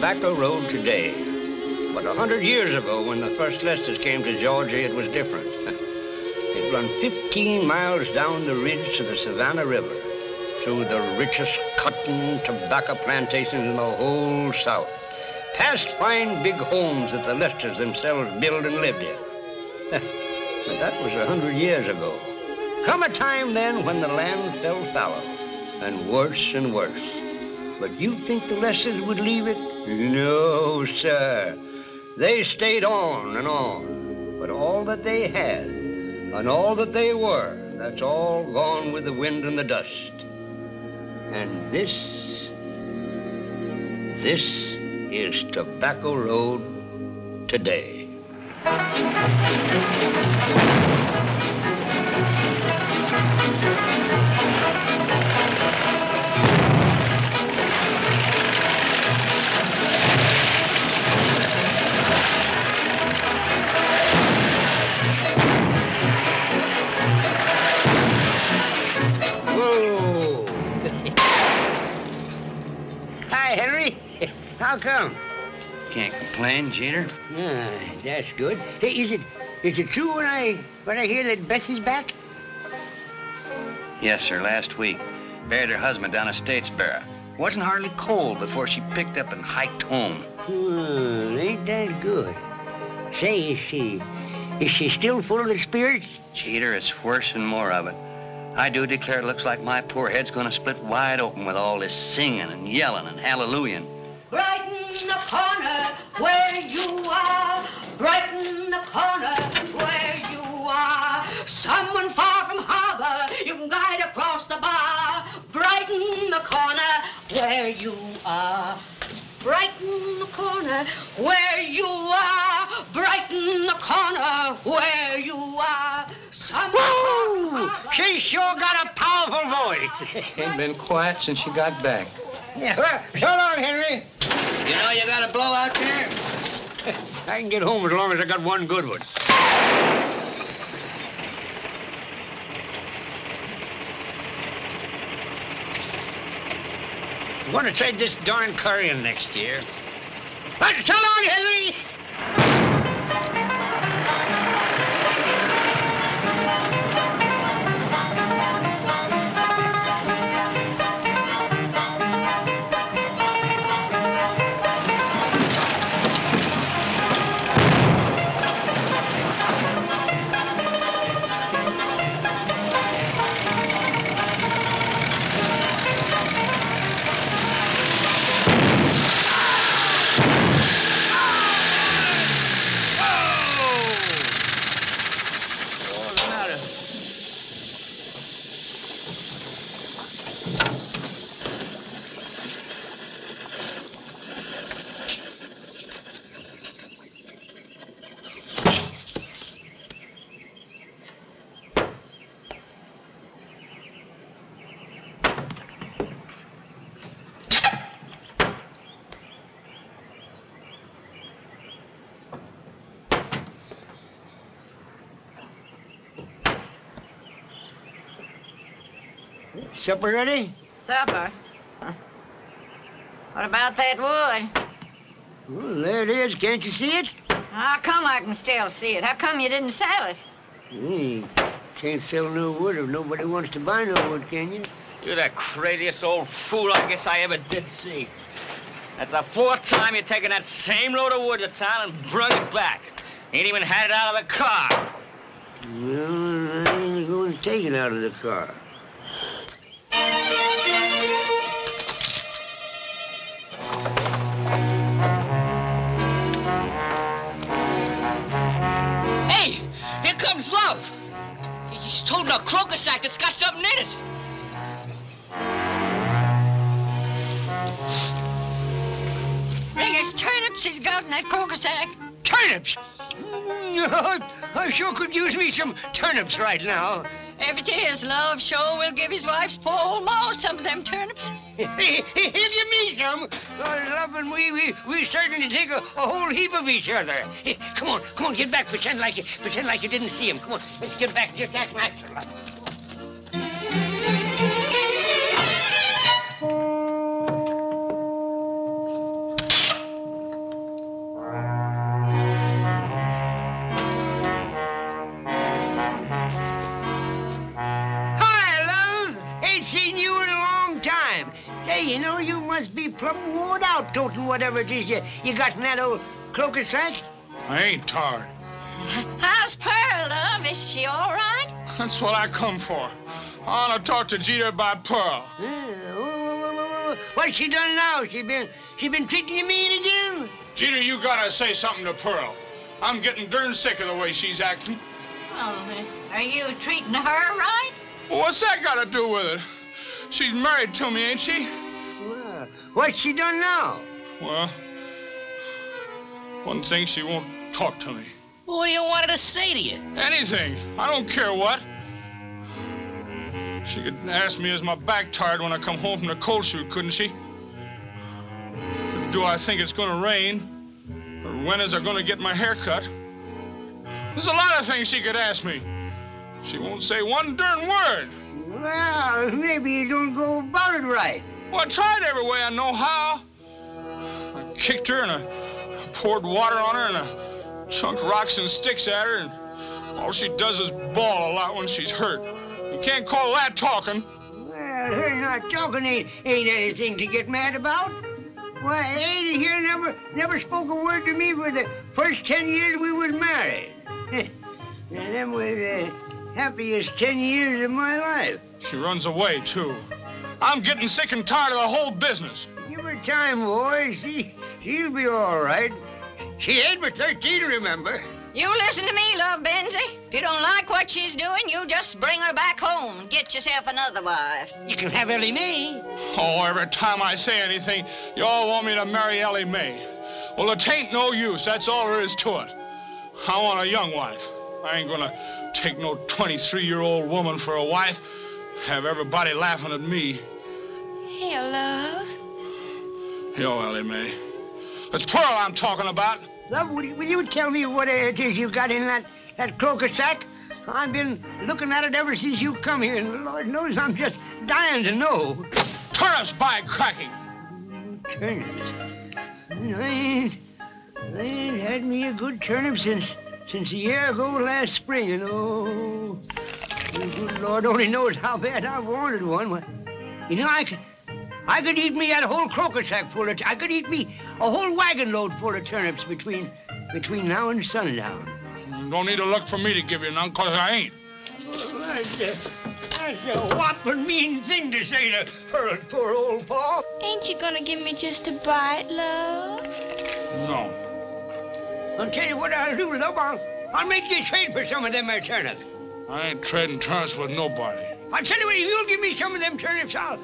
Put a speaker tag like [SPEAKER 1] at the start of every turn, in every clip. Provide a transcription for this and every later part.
[SPEAKER 1] tobacco road today. But 100 years ago, when the first Lesters came to Georgia, it was different. It ran 15 miles down the ridge to the Savannah River, through the richest cotton tobacco plantations in the whole South, past fine big homes that the Lesters themselves built and lived in. But that was 100 years ago. Come a time then when the land fell fallow, and worse and worse. But you think the Lesters would leave it? No, sir. They stayed on and on. But all that they had and all that they were, that's all gone with the wind and the dust. And this is Tobacco Road today. Hi, Henry. How come?
[SPEAKER 2] Can't complain, Jeter.
[SPEAKER 1] Ah, that's good. Hey, is it true when I hear that Bessie's back?
[SPEAKER 2] Yes, sir, last week. Buried her husband down at Statesboro. Wasn't hardly cold before she picked up and hiked home.
[SPEAKER 1] Ain't that good? Say, is she still full of the spirits?
[SPEAKER 2] Jeter, it's worse and more of it. I do declare it looks like my poor head's gonna split wide open with all this singing and yelling and hallelujahing.
[SPEAKER 3] Brighten the corner where you are. Brighten the corner where you are. Someone far from harbor you can guide across the bar. Brighten the corner where you are. Brighten the corner where you are. Brighten the corner where you are.
[SPEAKER 1] Woo! She sure got a powerful voice.
[SPEAKER 2] Ain't been quiet since she got back.
[SPEAKER 1] Yeah, well, so long, Henry.
[SPEAKER 2] You know you got a blow out there?
[SPEAKER 1] I can get home as long as I got one good one. I'm going to trade this darn curry in next year. But so long, Henry! Supper ready?
[SPEAKER 4] Supper? Huh. What about that wood?
[SPEAKER 1] Well, there it is. Can't you see it?
[SPEAKER 4] How come I can still see it? How come you didn't sell it?
[SPEAKER 1] Can't sell no wood if nobody wants to buy no wood, can you?
[SPEAKER 5] You're the craziest old fool I guess I ever did see. That's the fourth time you're taking that same load of wood to town and brought it back. Ain't even had it out of the car.
[SPEAKER 1] Well, I ain't going to take it out of the car.
[SPEAKER 5] Hey, here comes Love. He's toting a croaker sack that's got something in it.
[SPEAKER 4] Bring us turnips he's got in that croaker sack.
[SPEAKER 1] Turnips? I sure could use me some turnips right now.
[SPEAKER 4] If it is Love, sure will give his wife's poor old ma some of them turnips.
[SPEAKER 1] If you mean some, Love and we certainly take a whole heap of each other. Come on, get back. Pretend like you didn't see him. Come on, let's get back. Just act natural. you know, you must be plumb worn out toting whatever it is you got in that old crocus sack.
[SPEAKER 6] I ain't tired.
[SPEAKER 4] How's Pearl, love? Is she all right?
[SPEAKER 6] That's what I come for. I want to talk to Jeter about Pearl.
[SPEAKER 1] What's she done now? She been treating you mean again?
[SPEAKER 6] Jeter, you gotta say something to Pearl. I'm getting darn sick of the way she's acting.
[SPEAKER 4] Oh, are you treating her right?
[SPEAKER 6] Well, what's that got to do with it? She's married to me, ain't she?
[SPEAKER 1] Well, what's she done now?
[SPEAKER 6] Well, one thing, she won't talk to me.
[SPEAKER 5] What do you want her to say to you?
[SPEAKER 6] Anything. I don't care what. She could ask me is my back tired when I come home from the coal chute, couldn't she? Do I think it's going to rain? Or when is I going to get my hair cut? There's a lot of things she could ask me. She won't say one darn word.
[SPEAKER 1] Well, maybe you don't go about it right.
[SPEAKER 6] Well, I tried every way I know how. I kicked her and I poured water on her and I chunked rocks and sticks at her, and all she does is bawl a lot when she's hurt. You can't call that talking.
[SPEAKER 1] Well, her not talking ain't anything to get mad about. Why, Ada here never spoke a word to me for the first 10 years we was married. And them was the happiest 10 years of my life.
[SPEAKER 6] She runs away, too. I'm getting sick and tired of the whole business.
[SPEAKER 1] Give her time, boy. She'll be all right. She ain't but 13, remember.
[SPEAKER 4] You listen to me, love, Benzie. If you don't like what she's doing, you just bring her back home and get yourself another wife.
[SPEAKER 1] You can have Ellie Mae.
[SPEAKER 6] Oh, every time I say anything, you all want me to marry Ellie Mae. Well, it ain't no use. That's all there is to it. I want a young wife. I ain't gonna take no 23-year-old woman for a wife. Have everybody laughing at me.
[SPEAKER 4] Hey, love.
[SPEAKER 6] Yo, Ellie Mae. It's Pearl I'm talking about.
[SPEAKER 1] Love, will you tell me what it is you got in that crocus sack? I've been looking at it ever since you come here, and Lord knows I'm just dying to know.
[SPEAKER 6] Turnips, by cracking!
[SPEAKER 1] Turnips? I ain't had me a good turnip since a year ago last spring, and oh, the good Lord only knows how bad I wanted one. You know, I could eat me that whole crocus sack full of... I could eat me a whole wagon load full of turnips between now and sundown.
[SPEAKER 6] You don't need to look for me to give you none, because I ain't.
[SPEAKER 1] That's a whopping mean thing to say to poor old Pa.
[SPEAKER 7] Ain't you gonna give me just a bite, love?
[SPEAKER 6] No.
[SPEAKER 1] I'll tell you what I'll do, love. I'll make you trade for some of them turnips.
[SPEAKER 6] I ain't trading turnips with nobody.
[SPEAKER 1] I'll tell you what, if you'll give me some of them turnips, I'll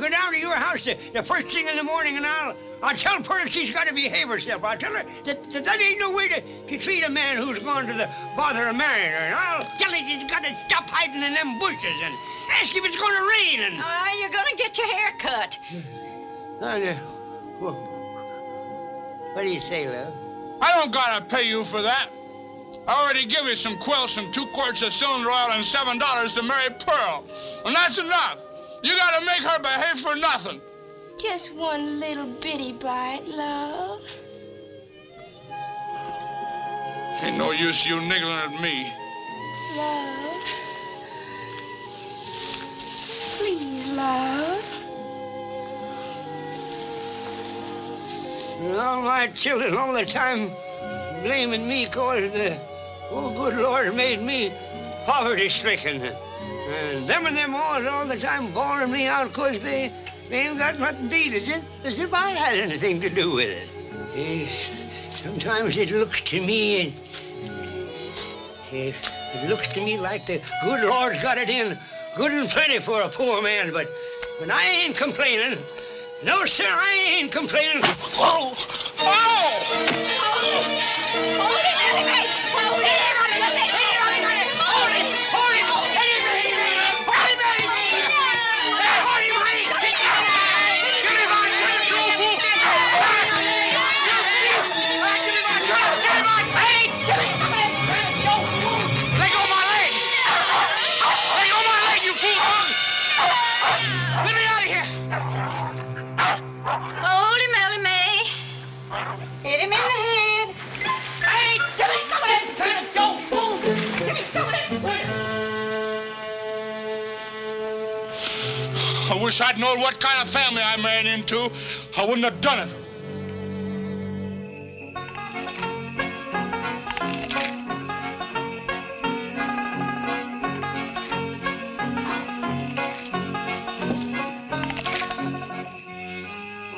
[SPEAKER 1] go down to your house the first thing in the morning, and I'll tell Pearl she's got to behave herself. I'll tell her that ain't no way to treat a man who's gone to the bother of marrying her. And I'll tell her she's got to stop hiding in them bushes and ask if it's going to rain. And
[SPEAKER 4] You're going to get your hair cut.
[SPEAKER 1] What do you say, love?
[SPEAKER 6] I don't gotta pay you for that. I already give you some quilts and 2 quarts of cylinder oil and $7 to marry Pearl. And that's enough. You gotta make her behave for nothing.
[SPEAKER 7] Just one little bitty bite, love.
[SPEAKER 6] Ain't no use you niggling at me.
[SPEAKER 7] Love. Please, love.
[SPEAKER 1] All my children all the time blaming me because the good Lord made me poverty-stricken. And them all the time bawling me out because they ain't got nothing to eat, as if I had anything to do with it. Sometimes it looks to me, it looks to me like the good Lord's got it in good and plenty for a poor man, but I ain't complaining. No, sir, I ain't complaining. Oh! Oh! Hold it, Ellie! Hold it!
[SPEAKER 4] Hit him in the head.
[SPEAKER 1] Hey, give me some of that
[SPEAKER 6] I wish I'd known what kind of family I married into. I wouldn't have done it.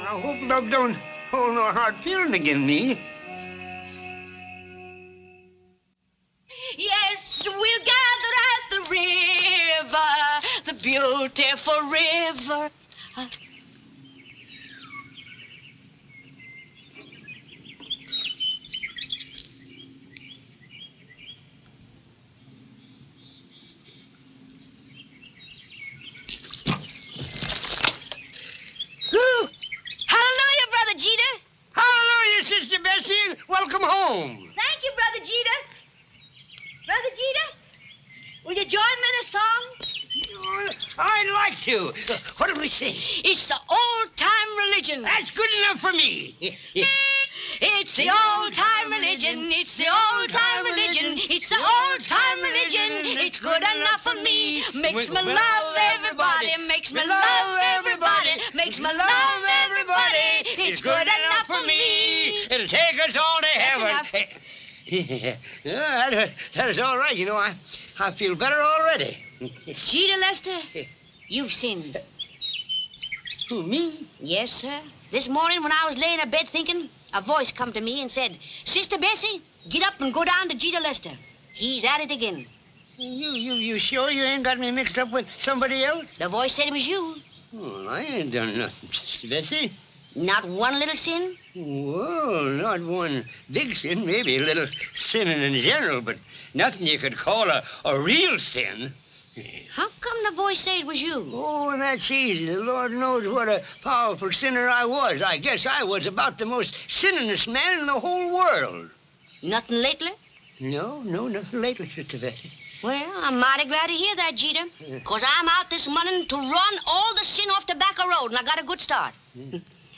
[SPEAKER 1] I hope Doug don't hold no hard feeling against me.
[SPEAKER 3] Yes, we'll gather at the river, the beautiful river.
[SPEAKER 4] Hallelujah, Brother Jeter.
[SPEAKER 1] Hallelujah, Sister Bessie. Welcome home.
[SPEAKER 3] Thank you, Brother Jeter. Brother Jeter, will you join me in a song?
[SPEAKER 1] I'd like to. What did we sing?
[SPEAKER 3] It's the old-time religion.
[SPEAKER 1] That's good enough for me.
[SPEAKER 3] It's the old-time religion. It's the old-time religion. It's the old-time religion. It's good enough for me. Makes me love everybody. Makes me love everybody. Makes me love everybody. It's good enough for me.
[SPEAKER 1] It'll take us all to heaven. Yeah, that is all right. You know, I feel better already.
[SPEAKER 3] Jeter Lester, you've sinned.
[SPEAKER 1] Who, me?
[SPEAKER 3] Yes, sir. This morning when I was laying in bed thinking, a voice come to me and said, Sister Bessie, get up and go down to Jeter Lester. He's at it again.
[SPEAKER 1] You sure you ain't got me mixed up with somebody else?
[SPEAKER 3] The voice said it was you.
[SPEAKER 1] Well, I ain't done nothing, Sister Bessie.
[SPEAKER 3] Not one little sin?
[SPEAKER 1] Well, not one big sin, maybe a little sin in general, but nothing you could call a real sin.
[SPEAKER 3] How come the voice said it was you?
[SPEAKER 1] Oh, that's easy. The Lord knows what a powerful sinner I was. I guess I was about the most sinningest man in the whole world.
[SPEAKER 3] Nothing lately?
[SPEAKER 1] No, nothing lately, Sister Bessie.
[SPEAKER 3] Well, I'm mighty glad to hear that, Jeter. Because I'm out this morning to run all the sin off Tobacco Road, and I got a good start.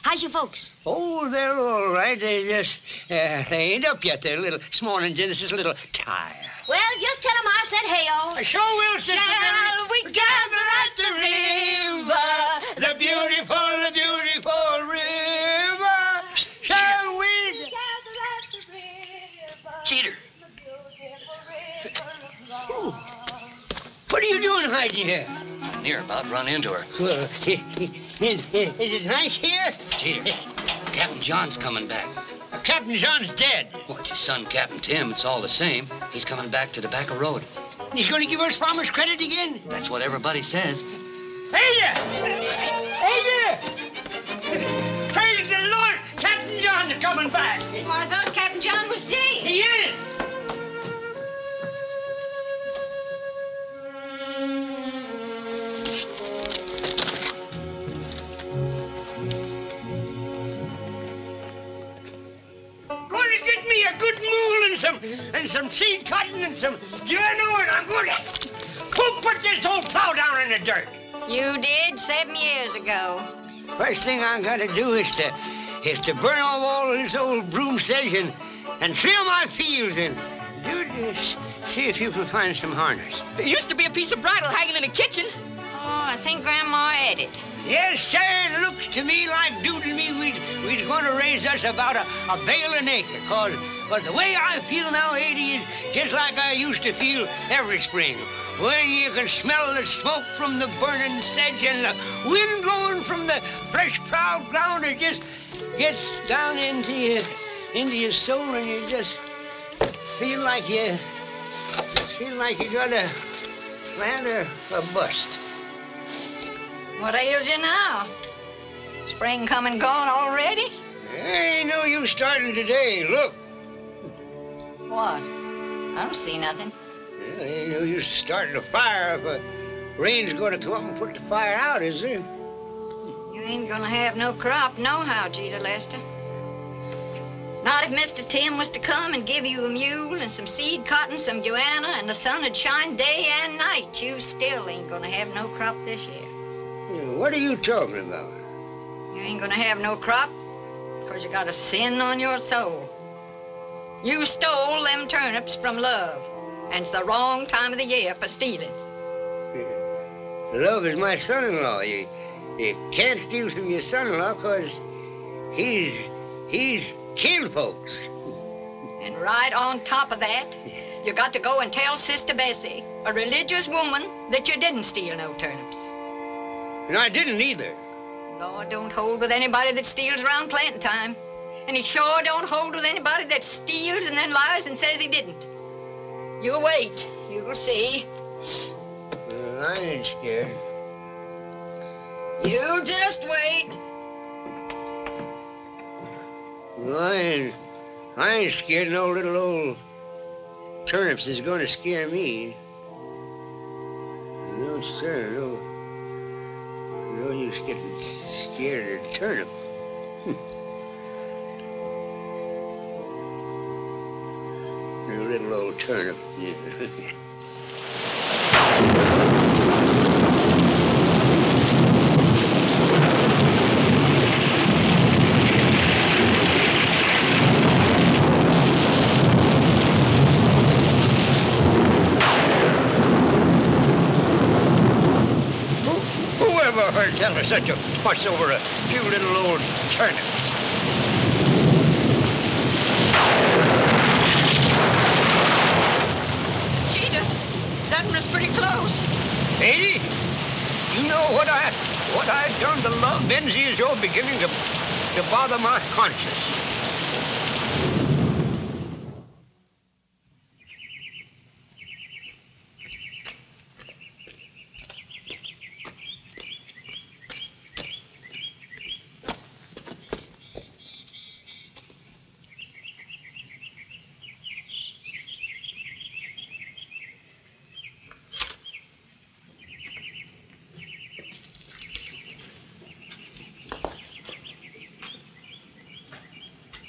[SPEAKER 3] How's your folks?
[SPEAKER 1] Oh, they're all right. They just, they ain't up yet. They're a little, this morning, just a little tired.
[SPEAKER 3] Well, just tell them I said hey-o.
[SPEAKER 1] I sure will, Sister
[SPEAKER 3] Shall
[SPEAKER 1] Bessie.
[SPEAKER 3] we gather at the river,
[SPEAKER 1] The beautiful river. Shall we?
[SPEAKER 3] gather at the river,
[SPEAKER 2] Jeter.
[SPEAKER 1] What are you doing hiding here?
[SPEAKER 2] I near about run into her.
[SPEAKER 1] Well, is it nice here?
[SPEAKER 2] Jeter, Captain John's coming back.
[SPEAKER 1] Captain John's dead.
[SPEAKER 2] Well, it's his son, Captain Tim. It's all the same. He's coming back to Tobacco Road.
[SPEAKER 1] He's going to give us farmers credit again?
[SPEAKER 2] That's what everybody says.
[SPEAKER 1] Hey there! Hey there! Praise the Lord! Captain John's coming back.
[SPEAKER 4] Well, I thought Captain John was dead.
[SPEAKER 1] He is. Going to get me a good mule and some seed cotton and some guano, and I'm going to put this old plow down in the dirt.
[SPEAKER 4] You did 7 years ago.
[SPEAKER 1] First thing I got to do is to burn off all this old broom sedge and clear my fields and do this. See if you can find some harness.
[SPEAKER 8] There used to be a piece of bridle hanging in the kitchen.
[SPEAKER 4] Oh, I think Grandma had it.
[SPEAKER 1] Yes, sir, it looks to me like doodle me we's going to raise us about a bale an acre, cause the way I feel now, 80, is just like I used to feel every spring. When you can smell the smoke from the burning sedge and the wind blowing from the fresh plowed ground, it just gets down into your soul, and you just feel like you got a plant or a bust.
[SPEAKER 4] What ails you now? Spring come and gone already?
[SPEAKER 1] There ain't no use starting today. Look.
[SPEAKER 4] What? I don't see nothing.
[SPEAKER 1] Well, ain't no use starting a fire if a rain's going to come up and put the fire out, is there?
[SPEAKER 4] You ain't gonna have no crop nohow, Jeter Lester. Not if Mr. Tim was to come and give you a mule and some seed cotton, some guana, and the sun would shine day and night. You still ain't gonna have no crop this year.
[SPEAKER 1] What are you talking about?
[SPEAKER 4] You ain't gonna have no crop because you got a sin on your soul. You stole them turnips from Love, and it's the wrong time of the year for stealing.
[SPEAKER 1] Love is my son-in-law. You can't steal from your son-in-law because he's killed folks.
[SPEAKER 4] And right on top of that, you got to go and tell Sister Bessie, a religious woman, that you didn't steal no turnips.
[SPEAKER 1] And I didn't either.
[SPEAKER 4] Lord don't hold with anybody that steals around planting time. And he sure don't hold with anybody that steals and then lies and says he didn't. You wait. You'll see.
[SPEAKER 1] Well, I ain't scared.
[SPEAKER 4] You just wait.
[SPEAKER 1] Well, I ain't scared no little old turnips is going to scare me. No, sir, no. No use getting scared of a turnip. A little old turnip. Whoever heard tell of such a fuss over a few little old turnips?
[SPEAKER 4] That one was pretty close.
[SPEAKER 1] Lady, you know what I've done to love Benzie is you're beginning to bother my conscience.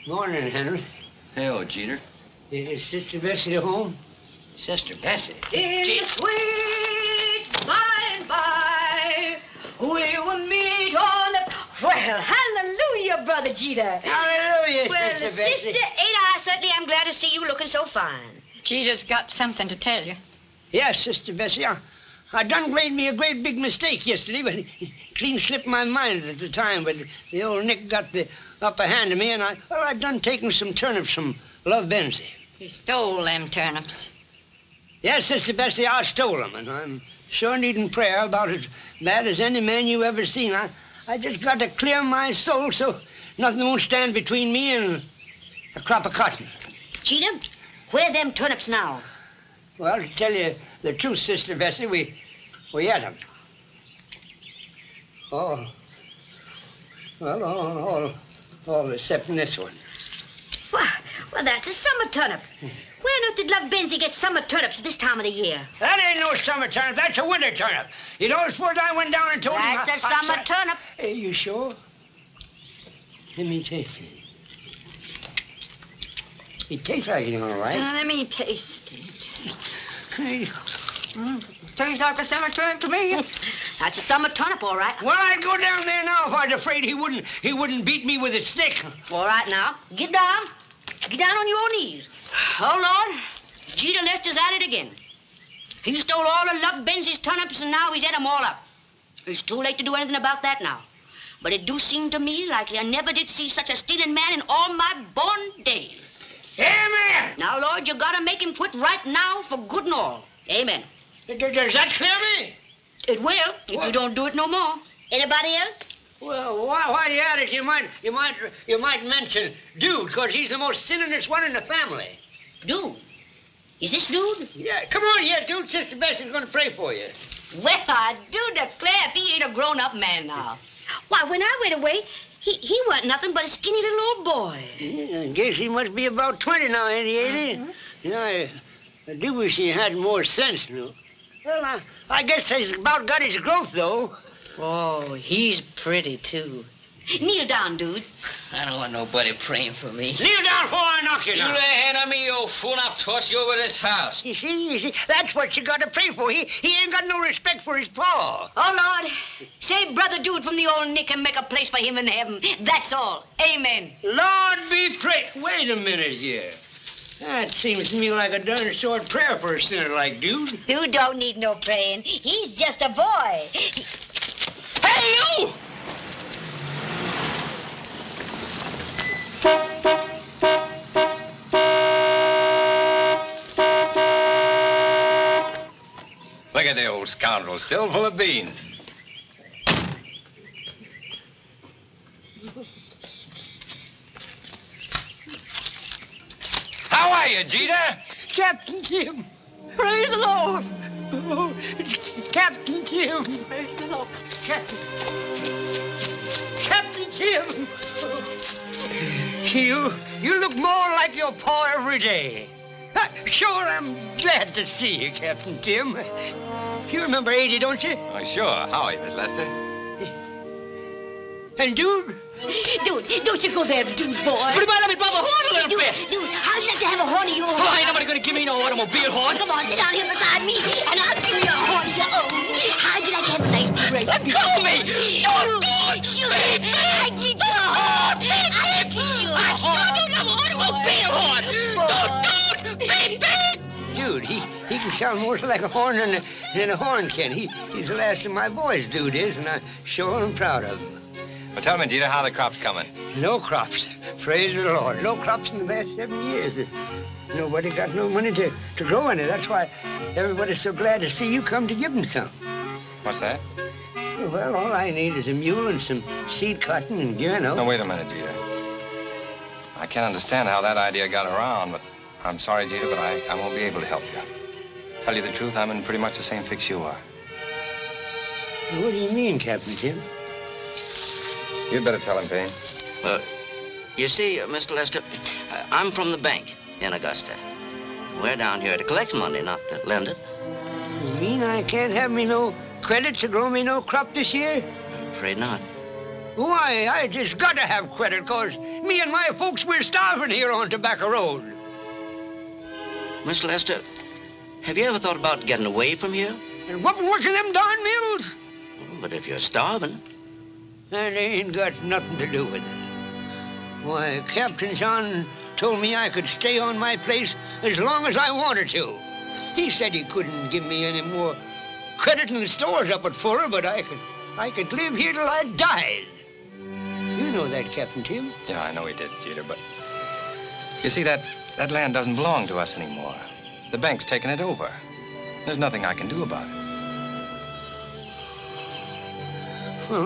[SPEAKER 1] Morning, Henry.
[SPEAKER 2] Hey, old Jeter.
[SPEAKER 1] Is Sister Bessie at home?
[SPEAKER 2] Sister Bessie.
[SPEAKER 3] In the sweet by and by, we will meet on the... Well, hallelujah, Brother Jeter.
[SPEAKER 1] Hallelujah,
[SPEAKER 3] Well,
[SPEAKER 1] Sister Bessie.
[SPEAKER 3] Sister, I certainly am glad to see you looking so fine.
[SPEAKER 4] Jeter's got something to tell you.
[SPEAKER 1] Yes, Sister Bessie. I done made me a great big mistake yesterday, but it clean slipped my mind at the time. But the old Nick got the upper hand of me, and I done taken some turnips from Love Benzie.
[SPEAKER 4] He stole them turnips.
[SPEAKER 1] Yes, Sister Bessie, I stole them, and I'm sure needing prayer about as bad as any man you ever seen. I just got to clear my soul so nothing won't stand between me and a crop of cotton.
[SPEAKER 3] Jeter, where them turnips now?
[SPEAKER 1] Well, to tell you the truth, Sister Bessie, we ate them. All except this one.
[SPEAKER 3] Well, that's a summer turnip. Where on earth did Love Benzie get summer turnips this time of the year?
[SPEAKER 1] That ain't no summer turnip. That's a winter turnip. You know, suppose I went down and told him...
[SPEAKER 3] That's a summer turnip.
[SPEAKER 1] Hey, you sure? Let me taste it. It tastes like it, all right.
[SPEAKER 4] Let me taste it.
[SPEAKER 1] Hey.
[SPEAKER 4] Tastes like a summer turnip to me.
[SPEAKER 3] That's a summer turnip, all right.
[SPEAKER 1] Well, I'd go down there now if I was afraid he wouldn't beat me with a stick.
[SPEAKER 3] All right, now. Get down. Get down on your knees. Oh, Lord. Jeter Lester's at it again. He stole all of Love Benzie's turnips, and now he's ate them all up. It's too late to do anything about that now. But it do seem to me like I never did see such a stealing man in all my born days.
[SPEAKER 1] Amen.
[SPEAKER 3] Now, Lord, you gotta make him quit right now for good and all. Amen.
[SPEAKER 1] Does that clear me?
[SPEAKER 3] It will, if you don't do it no more. Anybody else?
[SPEAKER 1] Well, while you're at it, you might mention Dude, because he's the most sinningest one in the family.
[SPEAKER 3] Dude? Is this Dude?
[SPEAKER 1] Yeah, come on here, Dude. Sister Bessie's going to pray for you.
[SPEAKER 3] Well, I do declare if he ain't a grown-up man now. Why, when I went away, he wasn't nothing but a skinny little old boy.
[SPEAKER 1] Yeah, I guess he must be about 20 now, ain't he? You know, I do wish he had more sense, you know. Well, I guess he's about got his growth, though.
[SPEAKER 3] Oh, he's pretty, too. Kneel down, Dude.
[SPEAKER 2] I don't want nobody praying for me.
[SPEAKER 1] Kneel down before I knock you
[SPEAKER 5] You
[SPEAKER 1] down.
[SPEAKER 5] lay a hand on me, you old fool, and I'll toss you over this house.
[SPEAKER 1] You see, that's what you got to pray for. He ain't got no respect for his pa.
[SPEAKER 3] Oh, Lord, save Brother Dude from the old Nick and make a place for him in heaven. That's all. Amen.
[SPEAKER 1] Lord be praised. Wait a minute here. That seems to me like a darn short prayer for a sinner like Dude.
[SPEAKER 3] Dude don't need no praying. He's just a boy.
[SPEAKER 5] Hey, you!
[SPEAKER 9] Look at the old scoundrel, still full of beans. How are you, Jeter?
[SPEAKER 10] Captain Tim. Praise the Lord. Oh, Captain Tim. Praise the Lord. Captain Tim. You look more like your pa every day. Sure, I'm glad to see you, Captain Tim. You remember 80, don't you?
[SPEAKER 9] Oh, sure. How are you, Miss Lester?
[SPEAKER 10] And Dude?
[SPEAKER 3] Dude, don't you go there, Dude, boy.
[SPEAKER 8] What about let me rub a horn a little bit?
[SPEAKER 3] Dude, how'd you like to have a horn of your own?
[SPEAKER 8] Oh, ain't nobody gonna give me no automobile horn.
[SPEAKER 3] Come on, sit down here beside me, and I'll give you a horn of your own. How'd you like to have a nice break?
[SPEAKER 8] Let go of me!
[SPEAKER 3] Shoot! I need your horn! I need your horn!
[SPEAKER 8] I sure don't have an automobile horn! Don't! Beep, beep!
[SPEAKER 10] Dude, he can sound more like a horn than a horn can. He's the last of my boys, Dude is, and I sure am proud of him.
[SPEAKER 9] Well, tell me, Jeter, how the crop's coming?
[SPEAKER 10] No crops. Praise the Lord. No crops in the last 7 years. Nobody got no money to grow any. That's why everybody's so glad to see you come to give them some.
[SPEAKER 9] What's that?
[SPEAKER 10] Well, all I need is a mule and some seed cotton and guano.
[SPEAKER 9] No, wait a minute, Jeter. I can't understand how that idea got around, but I'm sorry, Jeter, but I won't be able to help you. Tell you the truth, I'm in pretty much the same fix you are.
[SPEAKER 10] What do you mean, Captain Tim?
[SPEAKER 9] You'd better tell him, Payne.
[SPEAKER 2] You see, Mr. Lester, I'm from the bank in Augusta. We're down here to collect money, not to lend it.
[SPEAKER 10] You mean I can't have me no credit to grow me no crop this year?
[SPEAKER 2] I'm afraid not.
[SPEAKER 10] Why, I just got to have credit, 'cause me and my folks, we're starving here on Tobacco Road.
[SPEAKER 2] Mr. Lester, have you ever thought about getting away from here?
[SPEAKER 10] And what was in them darn mills?
[SPEAKER 2] But if you're starving...
[SPEAKER 10] That ain't got nothing to do with it. Why, Captain John told me I could stay on my place as long as I wanted to. He said he couldn't give me any more credit in the stores up at Fuller, but I could live here till I died. You know that, Captain Tim.
[SPEAKER 9] Yeah, I know he did, Jeter, but... You see, that land doesn't belong to us anymore. The bank's taken it over. There's nothing I can do about it.
[SPEAKER 10] Well,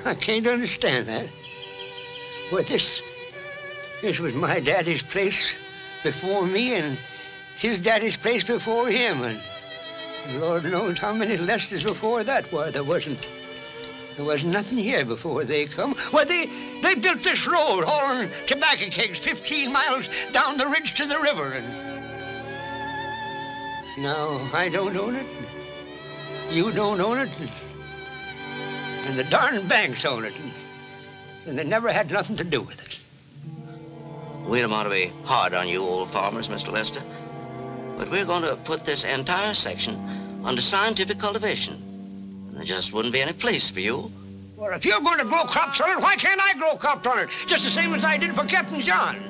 [SPEAKER 10] I can't understand that. Well, this was my daddy's place before me, and his daddy's place before him, and Lord knows how many Lesters before that were. There wasn't nothing here before they come. Well, they built this road hauling tobacco kegs 15 miles down the ridge to the river, and now I don't own it. You don't own it. And the darn banks own it. And they never had nothing to do with it.
[SPEAKER 2] We don't want to be hard on you old farmers, Mr. Lester. But we're going to put this entire section under scientific cultivation. And there just wouldn't be any place for you.
[SPEAKER 10] Well, if you're going to grow crops on it, why can't I grow crops on it? Just the same as I did for Captain John.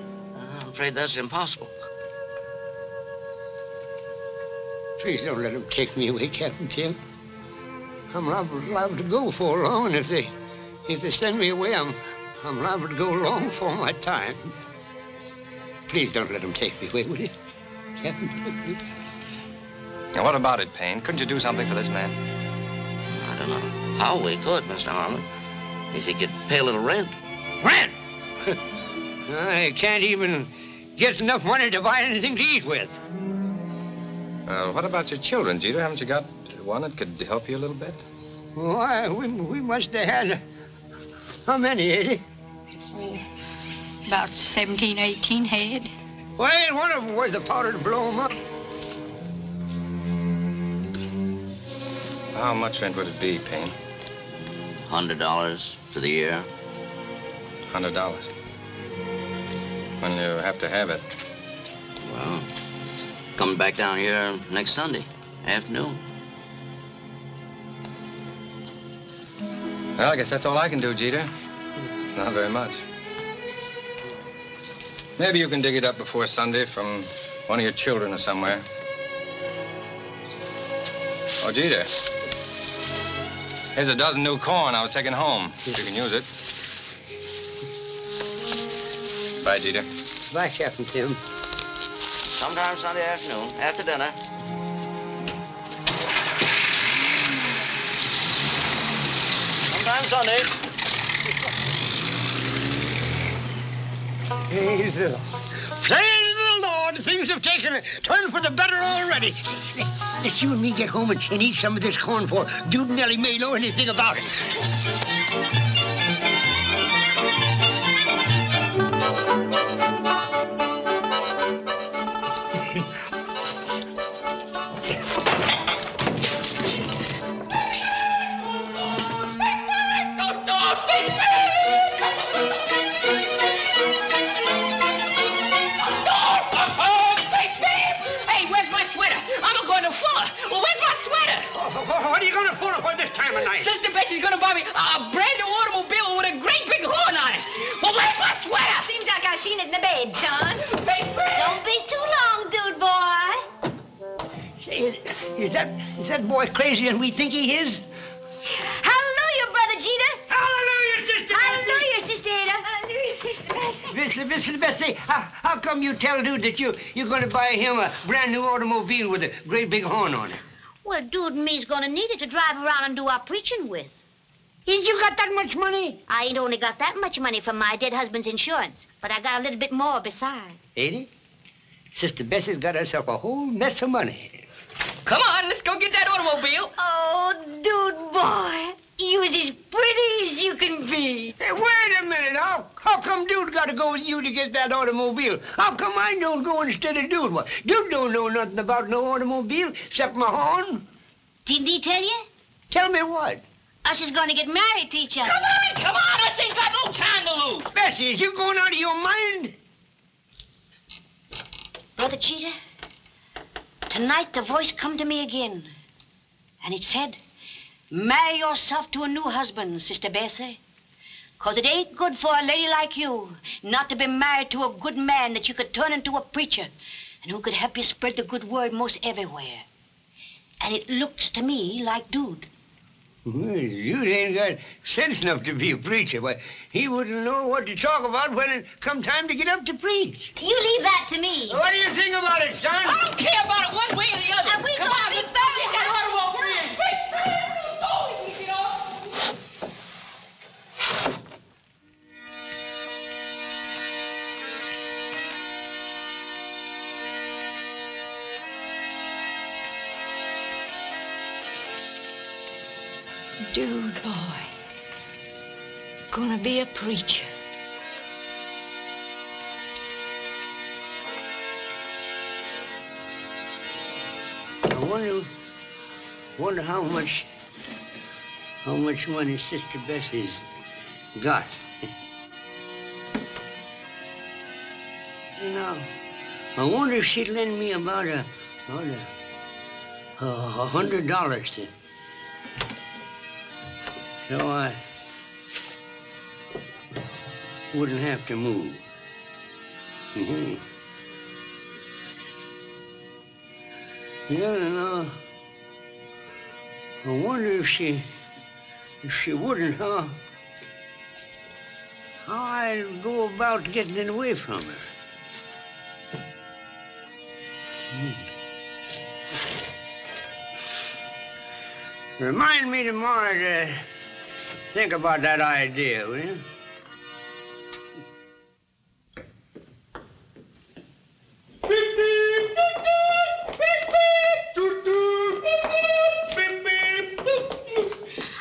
[SPEAKER 2] I'm afraid that's impossible.
[SPEAKER 10] Please don't let them take me away, Captain Tim. I'm liable to go for long, and if they send me away, I'm liable to go long for my time. Please don't let them take me away, will you, Captain Tim?
[SPEAKER 9] Now, what about it, Payne? Couldn't you do something for this man?
[SPEAKER 2] I don't know how we could, Mr. Harmon. If he could pay a little rent.
[SPEAKER 10] Rent? I can't even get enough money to buy anything to eat with.
[SPEAKER 9] What about your children, Jeter? Haven't you got one that could help you a little bit?
[SPEAKER 10] Why, we must have had... How many, Eddie?
[SPEAKER 4] About 17, 18 head.
[SPEAKER 10] Well, one of them was the powder to blow them up.
[SPEAKER 9] How much rent would it be, Payne?
[SPEAKER 2] $100 for the year.
[SPEAKER 9] $100. When you have to have it?
[SPEAKER 2] Well, coming back down here next Sunday afternoon.
[SPEAKER 9] Well, I guess that's all I can do, Jeter. Not very much. Maybe you can dig it up before Sunday from one of your children or somewhere. Oh, Jeter. Here's a dozen new corn I was taking home. If you can use it. Bye, Jeter.
[SPEAKER 10] Bye, Captain Tim.
[SPEAKER 2] Sometime Sunday afternoon, after dinner. Sometime Sunday.
[SPEAKER 10] Praise the Lord. Praise the Lord. Things have taken a turn for the better already. Let's you and me get home and eat some of this corn for Dude and Nellie may know anything about it. What are you going to fool for this time of night?
[SPEAKER 8] Sister Betsy's going to buy me a brand new automobile with a great big horn on it. Well, where's my sweater?
[SPEAKER 4] Seems like I've seen it in the bed, son.
[SPEAKER 3] Don't be too long, dude boy.
[SPEAKER 10] Say, is that boy crazier than we think he is?
[SPEAKER 3] Hallelujah, Brother Jeter.
[SPEAKER 10] Hallelujah, Sister
[SPEAKER 3] Hallelujah, Sister Ada.
[SPEAKER 4] Hallelujah, Sister Bessie.
[SPEAKER 10] Sister Bessie, how come you tell Dude that you're going to buy him a brand new automobile with a great big horn on it?
[SPEAKER 3] Well, Dude and me's gonna need it to drive around and do our preaching with.
[SPEAKER 10] Ain't you got that much money?
[SPEAKER 3] I ain't only got that much money from my dead husband's insurance, but I got a little bit more besides.
[SPEAKER 10] Ain't it? Sister Bessie's got herself a whole mess of money.
[SPEAKER 8] Come on, let's go get that automobile.
[SPEAKER 3] Oh, Dude boy, you's as pretty as you can be.
[SPEAKER 10] Hey, wait a minute. How come Dude got to go with you to get that automobile? How come I don't go instead of Dude? Well, Dude don't know nothing about no automobile except my horn.
[SPEAKER 3] Didn't he tell you?
[SPEAKER 10] Tell me what?
[SPEAKER 3] Us is gonna get married to each other.
[SPEAKER 8] Come on, us ain't got no time to lose.
[SPEAKER 10] Bessie, is you going out of your mind?
[SPEAKER 3] Brother Cheetah, tonight the voice come to me again, and it said, marry yourself to a new husband, Sister Bessie, 'cause it ain't good for a lady like you not to be married to a good man that you could turn into a preacher and who could help you spread the good word most everywhere. And it looks to me like Dude.
[SPEAKER 10] Well, you ain't got sense enough to be a preacher. Why, he wouldn't know what to talk about when it come time to get up to preach.
[SPEAKER 3] You leave that to me.
[SPEAKER 10] What do you think about it, son?
[SPEAKER 8] I don't care about it one way or the other.
[SPEAKER 3] And we
[SPEAKER 8] Come
[SPEAKER 3] gonna
[SPEAKER 8] on,
[SPEAKER 3] be
[SPEAKER 8] let's go
[SPEAKER 3] married.
[SPEAKER 8] get that automobile.
[SPEAKER 4] Dude boy. Gonna be a preacher.
[SPEAKER 10] I wonder how much money Sister Bessie's got. You know, I wonder if she'd lend me about $100 to. So I wouldn't have to move. Mm-hmm. Yeah, no. I wonder if she wouldn't, how I'd go about getting it away from her. Remind me tomorrow to think about that idea, will you?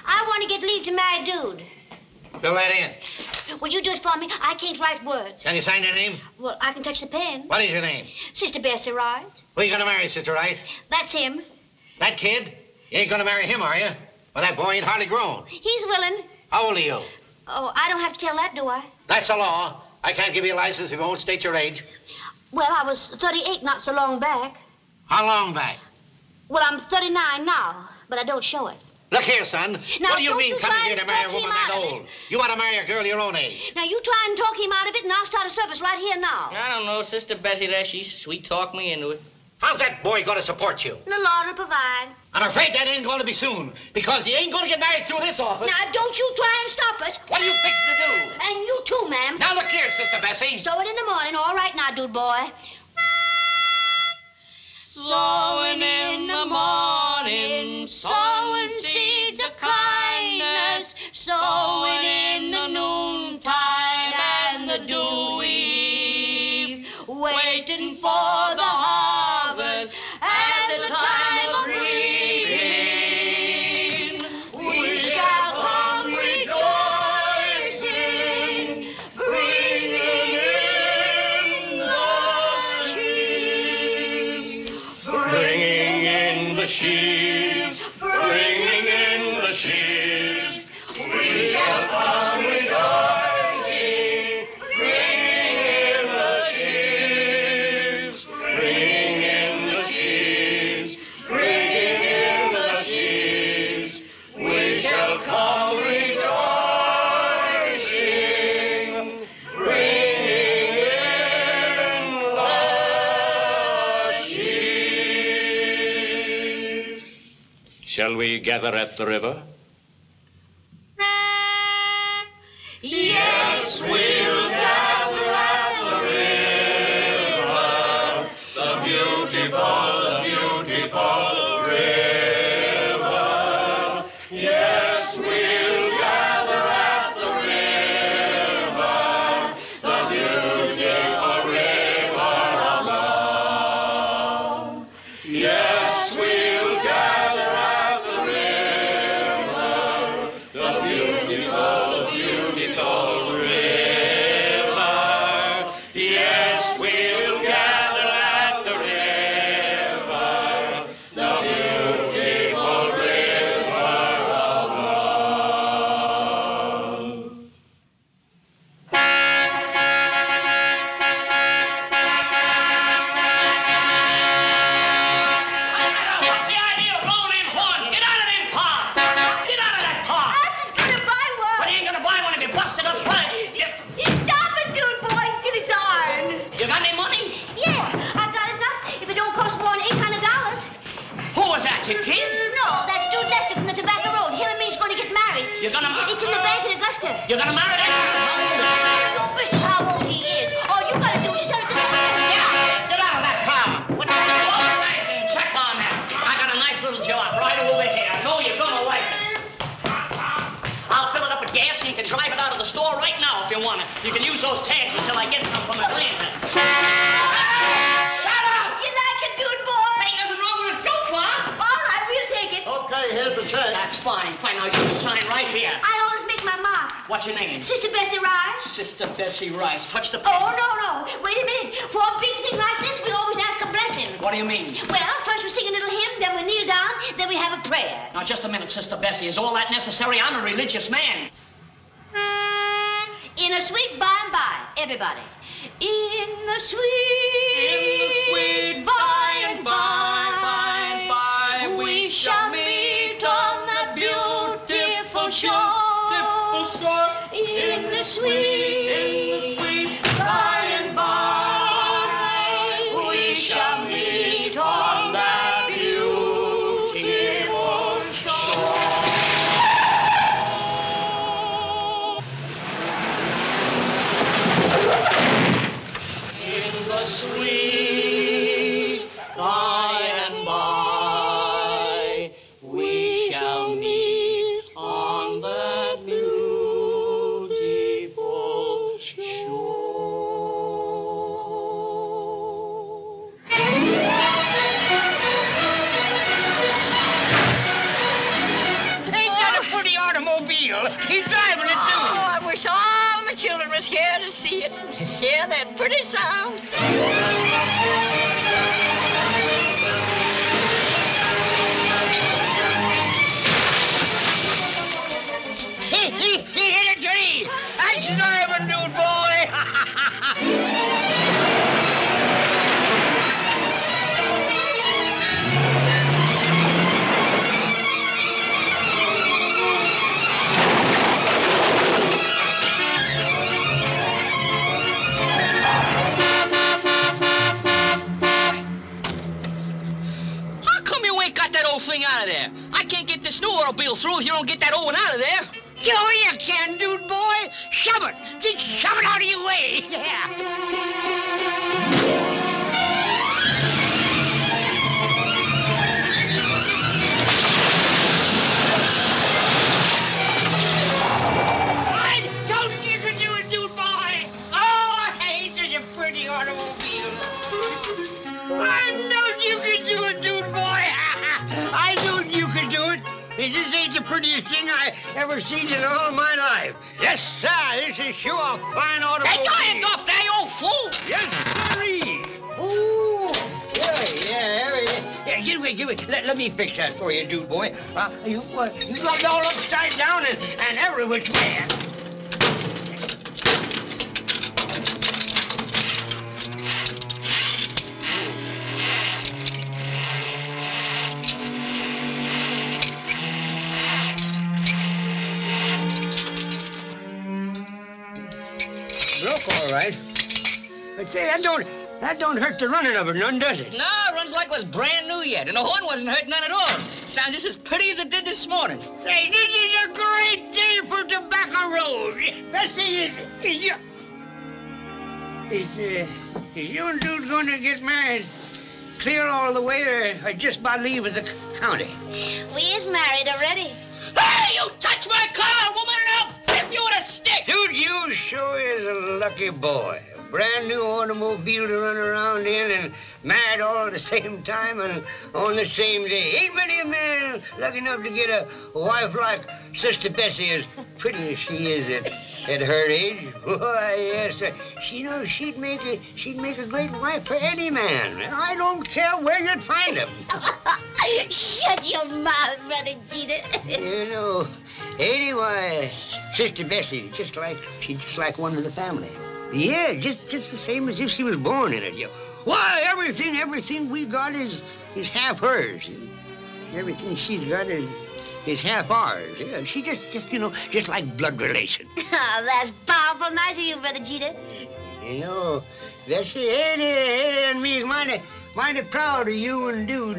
[SPEAKER 3] I want to get leave to marry Dude.
[SPEAKER 1] Fill that in.
[SPEAKER 3] Will you do it for me? I can't write words.
[SPEAKER 1] Can you sign your name?
[SPEAKER 3] Well, I can touch the pen.
[SPEAKER 1] What is your name?
[SPEAKER 3] Sister Bessie Rice.
[SPEAKER 1] Who are you going to marry, Sister Rice?
[SPEAKER 3] That's him.
[SPEAKER 1] That kid? You ain't going to marry him, are you? Well, that boy ain't hardly grown.
[SPEAKER 3] He's willing.
[SPEAKER 1] How old are you?
[SPEAKER 3] Oh, I don't have to tell that, do I?
[SPEAKER 1] That's the law. I can't give you a license if you won't state your age.
[SPEAKER 3] Well, I was 38 not so long back.
[SPEAKER 1] How long back?
[SPEAKER 3] Well, I'm 39 now, but I don't show it.
[SPEAKER 1] Look here, son.
[SPEAKER 3] Now,
[SPEAKER 1] what do you
[SPEAKER 3] don't
[SPEAKER 1] mean
[SPEAKER 3] you
[SPEAKER 1] coming
[SPEAKER 3] try
[SPEAKER 1] here to
[SPEAKER 3] and
[SPEAKER 1] marry a
[SPEAKER 3] talk
[SPEAKER 1] woman
[SPEAKER 3] him
[SPEAKER 1] that
[SPEAKER 3] out of
[SPEAKER 1] old? You want to marry a girl your own age.
[SPEAKER 3] Now, you try and talk him out of it, and I'll start a service right here now.
[SPEAKER 5] I don't know, Sister Bessie there, she sweet-talked me into it.
[SPEAKER 11] How's that boy going to support you?
[SPEAKER 3] The Lord will provide.
[SPEAKER 11] I'm afraid that ain't going to be soon, because he ain't going to get married through this office.
[SPEAKER 3] Now, don't you try and stop us.
[SPEAKER 11] What are you fixing to do?
[SPEAKER 3] And you too, ma'am.
[SPEAKER 11] Now, look here, Sister Bessie.
[SPEAKER 3] Sow it in the morning. All right now, dude boy.
[SPEAKER 8] Sowing in the morning, sowing seeds of kindness, sowing in the noontime and the dewy eve, waiting for the harvest and the time of reaping. We shall come rejoicing, bringing in the sheaves,
[SPEAKER 12] Bringing in the sheaves, bringing in the sheaves. We shall come rejoicing, bringing in the sheaves, bringing in the sheaves, bringing in the sheaves. We shall come rejoicing, bringing in the sheaves. Shall we gather at the river?
[SPEAKER 8] Yes, we'll gather at the river, the beautiful river. Yes, we'll gather at the river, the beautiful river of love. Yes, we'll gather at the river, the beautiful river. Yes, we'll gather at the river, the beautiful river of love. What's the idea of blowing in horns? Get out of them cars! Get out of that car!
[SPEAKER 3] Us is gonna buy one.
[SPEAKER 8] But he ain't gonna buy one if you busted up first.
[SPEAKER 3] Stop it, dude boy. Till it's iron.
[SPEAKER 8] You got any money?
[SPEAKER 3] Yeah, I got enough. If it don't cost more than $800.
[SPEAKER 8] Who was that, your kid?
[SPEAKER 3] No, that's Dude Lester from the Tobacco Road. Him and me's going to get married.
[SPEAKER 8] You're gonna...
[SPEAKER 3] It's in the bank in Augusta.
[SPEAKER 8] You're gonna marry that?
[SPEAKER 3] Don't business how old he is. All you gotta do is sell it to the man.
[SPEAKER 8] Yeah, get out of that car. What the hell? Go to the bank and check on that. I got a nice little job right over here. I know you're gonna like it. I'll fill it up with gas and you can drive it out of the store right now if you want it. You can use those tags until I get some from Atlanta. Shut up!
[SPEAKER 3] You like it, dude boy?
[SPEAKER 8] Ain't nothing wrong with it so far.
[SPEAKER 3] All right, we'll take it.
[SPEAKER 11] Okay, here's the check.
[SPEAKER 8] That's fine. Fine, now you can sign right here.
[SPEAKER 3] I always make my mark.
[SPEAKER 8] What's your name?
[SPEAKER 3] Sister Bessie Rice.
[SPEAKER 8] Sister Bessie Rice. Touch the pen.
[SPEAKER 3] Oh, no. Wait a minute. For a big thing like this, we always ask a blessing.
[SPEAKER 8] What do you mean?
[SPEAKER 3] Well, first we sing a little hymn, then we kneel down, then we have a prayer.
[SPEAKER 8] Now, just a minute, Sister Bessie. Is all that necessary? I'm a religious man.
[SPEAKER 3] In a sweet by and by, everybody. In the sweet by and by, we shall meet on that beautiful shore. In the sweet by and by, we shall meet on that beautiful shore.
[SPEAKER 8] In the sweet by and by, we shall meet on that beautiful shore.
[SPEAKER 10] Ain't that a pretty automobile? He's driving it, too.
[SPEAKER 4] Oh, I wish all my children was here to see it. Hear that pretty sound.
[SPEAKER 10] He hit a tree. That's driving, dude boy.
[SPEAKER 5] got that old thing out of there. I can't get this new automobile through if you don't get that old one out of there.
[SPEAKER 10] Oh, you can, dude boy. Shove it. Just shove it out of your way. Yeah. Automobile. I knew you could do it, dude boy. I knew you could do it. This ain't the prettiest thing I ever seen in all my life. Yes, sir. This is sure a fine automobile.
[SPEAKER 5] Take your hands off there, you old fool.
[SPEAKER 10] Yes, sirree. Oh, yeah. Give it. Let me fix that for you, dude boy. You got it all upside down and every which way. All right. But say, that don't hurt the running of it none, does it?
[SPEAKER 5] No, it runs like it was brand new yet, and the horn wasn't hurt none at all. Sounds just as pretty as it did this morning.
[SPEAKER 10] Say, this is a great day for Tobacco Road. Bessie, is you and dude going to get married clear all the way or just by leave of the county?
[SPEAKER 7] We is married already.
[SPEAKER 5] Hey, you touch my car, woman, and I'll whip you with a stick!
[SPEAKER 10] Dude, you sure is a lucky boy. A brand new automobile to run around in and married all at the same time and on the same day. Ain't many a man lucky enough to get a wife like Sister Bessie, as pretty as she is at her age. Why, yes, sir. She knows she'd make a great wife for any man. I don't care where you'd find him.
[SPEAKER 7] Shut your mouth, Brother Jeter.
[SPEAKER 10] You know, anyway, Sister Bessie, she's just like one of the family. Yeah, just the same as if she was born in it. Why, everything we got is half hers. And everything she's got is half ours. Yeah, she just like blood relation.
[SPEAKER 7] Oh, that's powerful nice of you, Brother Jeter.
[SPEAKER 10] You know, Bessie, Eddie and me is mighty proud of you and Dude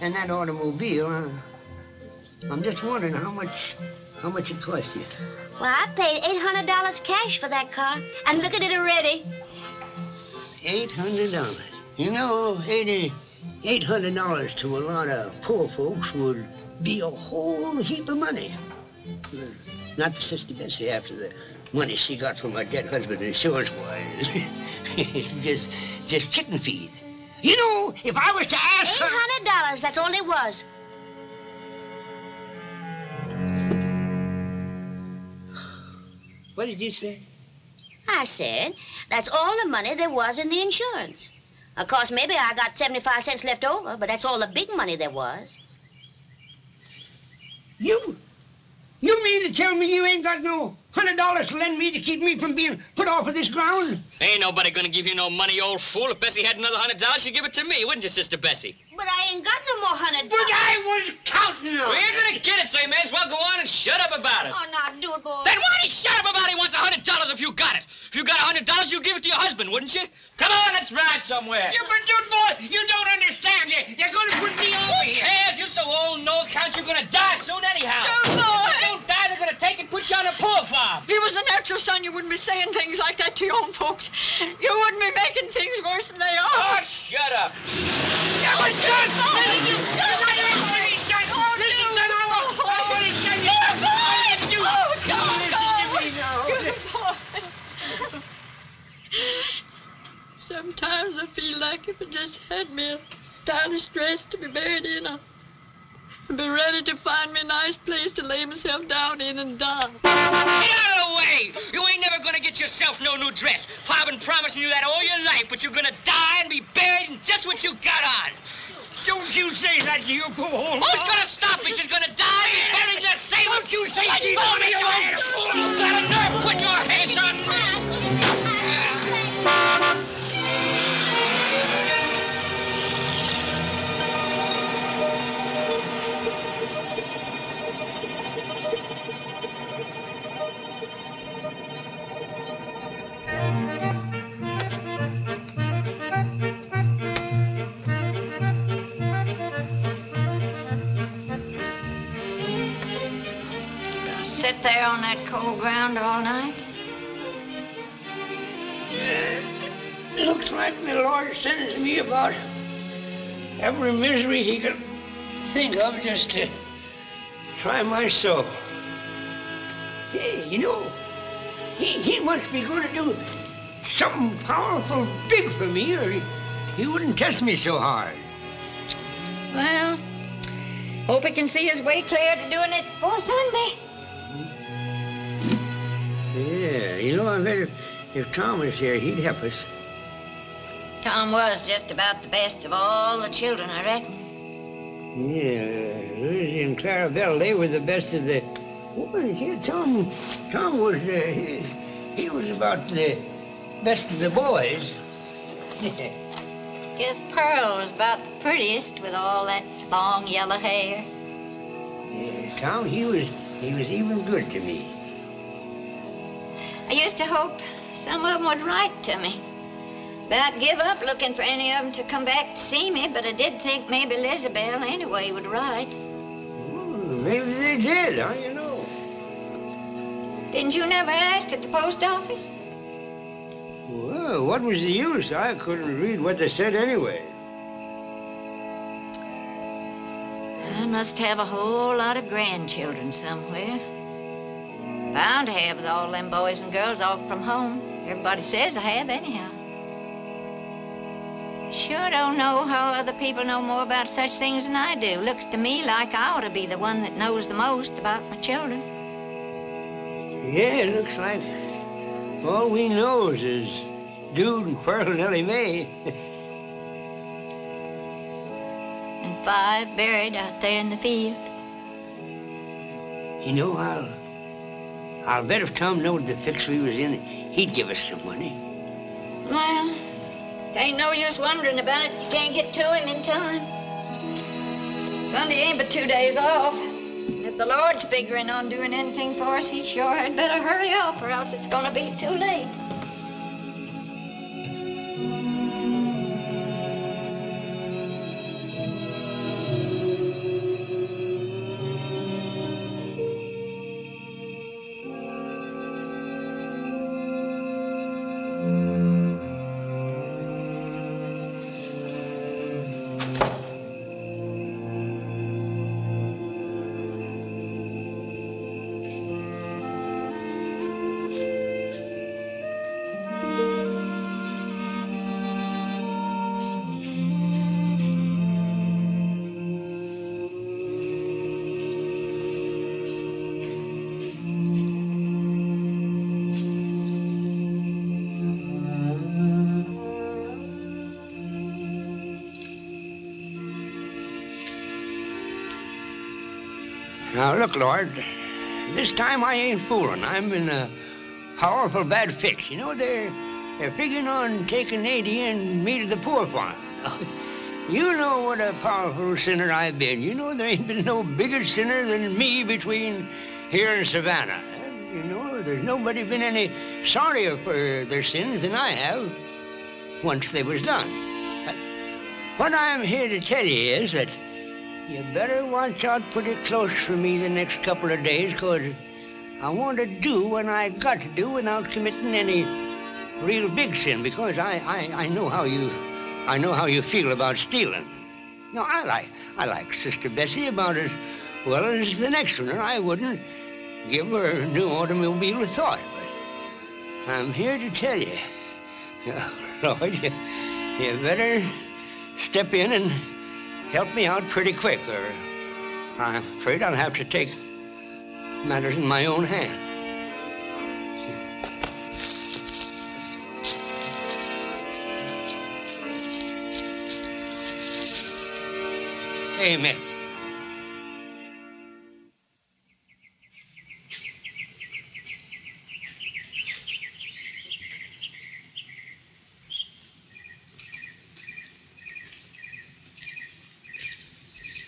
[SPEAKER 10] and that automobile. I'm just wondering how much it cost you.
[SPEAKER 7] Well, I paid $800 cash for that car, and look at it already.
[SPEAKER 10] $800. You know, $800 to a lot of poor folks would be a whole heap of money. Not to Sister Bessie after the money she got from her dead husband insurance wise. It's just chicken feed. You know, if I was to ask her...
[SPEAKER 7] $800, that's all it was.
[SPEAKER 10] What did you say?
[SPEAKER 7] I said, that's all the money there was in the insurance. Of course, maybe I got 75 cents left over, but that's all the big money there was.
[SPEAKER 10] You mean to tell me you ain't got no $100 to lend me to keep me from being put off of this ground?
[SPEAKER 5] Ain't nobody gonna give you no money, you old fool. If Bessie had another $100, she'd give it to me, wouldn't you, Sister Bessie?
[SPEAKER 7] But I ain't got no more $100.
[SPEAKER 10] But I was counting on
[SPEAKER 5] Well, you're gonna get it, so you may as well go on and shut up about it.
[SPEAKER 7] Oh, now, do it, boy.
[SPEAKER 5] Then why did he shut up about he wants $100 if you got it? If you got $100, you give it to your husband, wouldn't you? Come on, let's ride somewhere.
[SPEAKER 10] Yeah, but dude, boy, you don't understand. You're gonna put me over
[SPEAKER 5] Who
[SPEAKER 10] here.
[SPEAKER 5] cares? You're so old, no account, you're gonna die soon anyhow.
[SPEAKER 4] Dude, boy.
[SPEAKER 5] If you don't die, they're gonna take and put you on a poor farm.
[SPEAKER 4] If you was a natural son, you wouldn't be saying things like that to your own folks. You wouldn't be making things worse than they are.
[SPEAKER 5] Oh, shut up.
[SPEAKER 10] Yeah, but dude,
[SPEAKER 4] Sometimes I feel like if I just had me a stylish dress to be buried in, I'd be ready to find me a nice place to lay myself down in and die.
[SPEAKER 5] Get out of the way! You ain't never gonna get yourself no new dress. Pa been promising you that all your life, but you're gonna die and be buried in just what you got on.
[SPEAKER 10] Don't you say that to your poor old
[SPEAKER 5] Who's gonna stop me? She's gonna die and be buried in that same...
[SPEAKER 10] Don't you say
[SPEAKER 5] Let
[SPEAKER 10] she...
[SPEAKER 5] go of me, you old fool! You got a nerve! Put your hands on me!
[SPEAKER 4] sit there on that cold ground all night?
[SPEAKER 10] Looks like the Lord sends me about every misery he could think of just to try my soul. Hey, you know, he must be going to do something powerful big for me, or he wouldn't test me so hard.
[SPEAKER 4] Well, hope he can see his way clear to doing it for Sunday.
[SPEAKER 10] Yeah, you know, I bet if Tom was here, he'd help us.
[SPEAKER 4] Tom was just about the best of all the children, I reckon.
[SPEAKER 10] Yeah, Lucy and Clarabelle, they were the best of the... Well, yeah, Tom was, he was about the best of the boys.
[SPEAKER 4] Guess Pearl was about the prettiest with all that long yellow hair.
[SPEAKER 10] Yeah, Tom, he was even good to me.
[SPEAKER 4] I used to hope some of them would write to me. About give up looking for any of them to come back to see me, but I did think maybe Elizabeth anyway would write.
[SPEAKER 10] Maybe they did, how you know?
[SPEAKER 4] Didn't you never ask at the post office?
[SPEAKER 10] Well, what was the use? I couldn't read what they said anyway.
[SPEAKER 4] I must have a whole lot of grandchildren somewhere. Bound to have with all them boys and girls off from home. Everybody says I have anyhow. Sure don't know how other people know more about such things than I do. Looks to me like I ought to be the one that knows the most about my children.
[SPEAKER 10] Yeah, it looks like all we knows is Dude and Pearl and Ellie Mae.
[SPEAKER 4] And 5 buried out there in the field.
[SPEAKER 10] You know, I'll bet if Tom knowed the fix we was in, he'd give us some money.
[SPEAKER 4] Well, it ain't no use wondering about it if you can't get to him in time. Sunday ain't but 2 days off. If the Lord's figuring on doing anything for us, he sure had better hurry up, or else it's gonna be too late.
[SPEAKER 10] Now, look, Lord, this time I ain't fooling. I'm in a powerful bad fix. You know, they're figuring on taking 80 and me to the poor farm. You know what a powerful sinner I've been. You know there ain't been no bigger sinner than me between here and Savannah. You know, there's nobody been any sorrier for their sins than I have once they was done. But what I'm here to tell you is that you better watch out pretty close for me the next couple of days, 'cause I want to do what I got to do without committing any real big sin, because I know how you feel about stealing. No, I like Sister Bessie about as well as the next one, or I wouldn't give her a new automobile a thought. But I'm here to tell you, Lord, you better step in and help me out pretty quick, or I'm afraid I'll have to take matters in my own hand. Amen.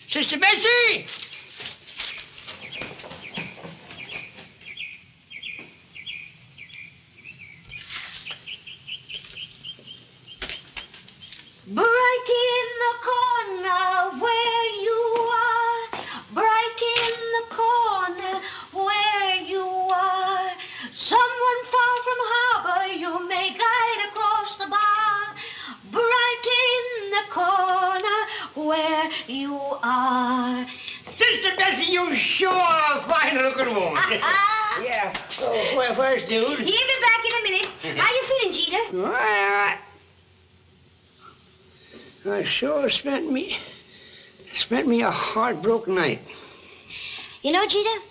[SPEAKER 10] Sister Bessie!
[SPEAKER 3] Bright in the corner where you are, bright in the corner where you
[SPEAKER 7] are.
[SPEAKER 10] Sister Bessie, you sure are a fine-looking woman. Yeah. Oh, where's Dude?
[SPEAKER 7] He'll be back in a minute. How you feeling, Jeter?
[SPEAKER 10] Well, I sure spent me a heartbroken night.
[SPEAKER 7] You know, Jeter,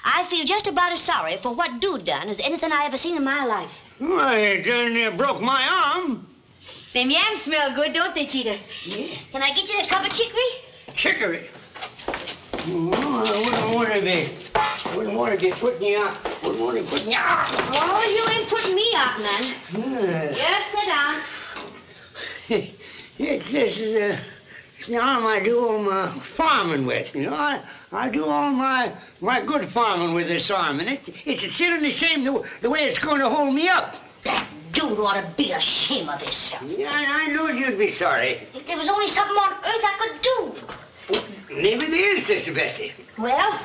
[SPEAKER 7] I feel just about as sorry for what Dude done as anything I ever seen in my life.
[SPEAKER 10] Why, it done broke my arm.
[SPEAKER 7] Them yams smell good, don't they, Jeter?
[SPEAKER 10] Yeah.
[SPEAKER 7] Can I get you a cup of chicory?
[SPEAKER 10] Chicory? Oh, I wouldn't want to be putting you out.
[SPEAKER 7] Oh, you ain't putting me out none. Yes, sit down.
[SPEAKER 10] This is the arm I do all my farming with. You know, I do all my good farming with this arm, and it's a silly shame the way it's going to hold me up.
[SPEAKER 7] That Dude ought to be ashamed of himself.
[SPEAKER 10] Yeah, I knew you'd be sorry.
[SPEAKER 7] If there was only something on earth I could do.
[SPEAKER 10] Maybe there is, Sister Bessie.
[SPEAKER 7] Well,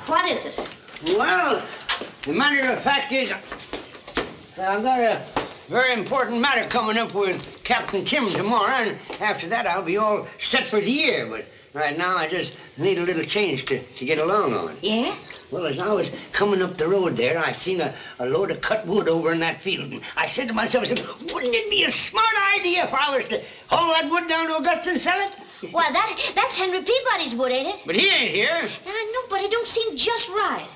[SPEAKER 7] what is it?
[SPEAKER 10] Well, the matter of fact is, I've got a very important matter coming up with Captain Tim tomorrow, and after that I'll be all set for the year. But right now I just need a little change to get along on.
[SPEAKER 7] Yeah?
[SPEAKER 10] Well, as I was coming up the road there, I seen a load of cut wood over in that field. And I said to myself, wouldn't it be a smart idea if I was to haul that wood down to Augusta and sell it?
[SPEAKER 7] Why, that's Henry Peabody's wood, ain't it?
[SPEAKER 10] But he ain't here.
[SPEAKER 7] I know, but it don't seem just right.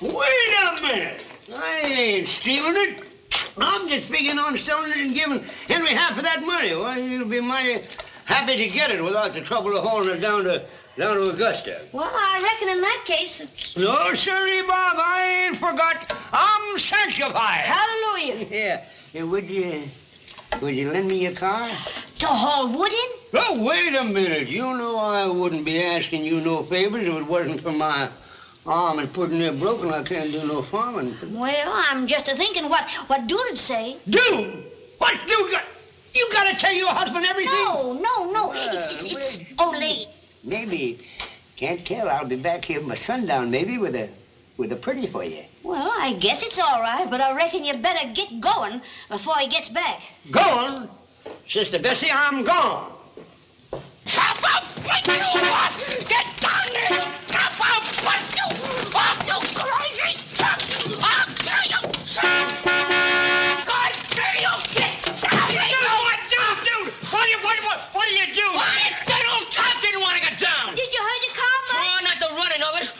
[SPEAKER 10] Wait a minute. I ain't stealing it. I'm just figuring on selling it and giving Henry half of that money. Well, you'll be mighty happy to get it without the trouble of hauling it down to Augusta.
[SPEAKER 7] Well, I reckon in that case it's...
[SPEAKER 10] No, sirree, Bob, I ain't forgot. I'm sanctified.
[SPEAKER 7] Hallelujah.
[SPEAKER 10] Yeah. Would you lend me your car?
[SPEAKER 7] To haul wood in?
[SPEAKER 10] Oh, wait a minute. You know I wouldn't be asking you no favors if it wasn't for my arm and putting it broken. I can't do no farming.
[SPEAKER 7] Well, I'm just a-thinking what Dude'd say.
[SPEAKER 10] Dude? What Dude got? You gotta tell your husband everything?
[SPEAKER 7] No. It's only...
[SPEAKER 10] Maybe. Can't tell. I'll be back here by sundown, maybe, with a pretty for you.
[SPEAKER 7] Well, I guess it's all right, but I reckon you better get going before he gets back.
[SPEAKER 10] Going? Sister Bessie, I'm gone.
[SPEAKER 8] Chop up! What you want? Get down there! Chop up! What you want? You crazy! I'll kill you! God, kill you! Get down there!
[SPEAKER 10] Dude! What do you do?
[SPEAKER 8] Why, it's that old top didn't want to get down!
[SPEAKER 7] Did you hurt your car, Mike?
[SPEAKER 8] Oh, not the running of it.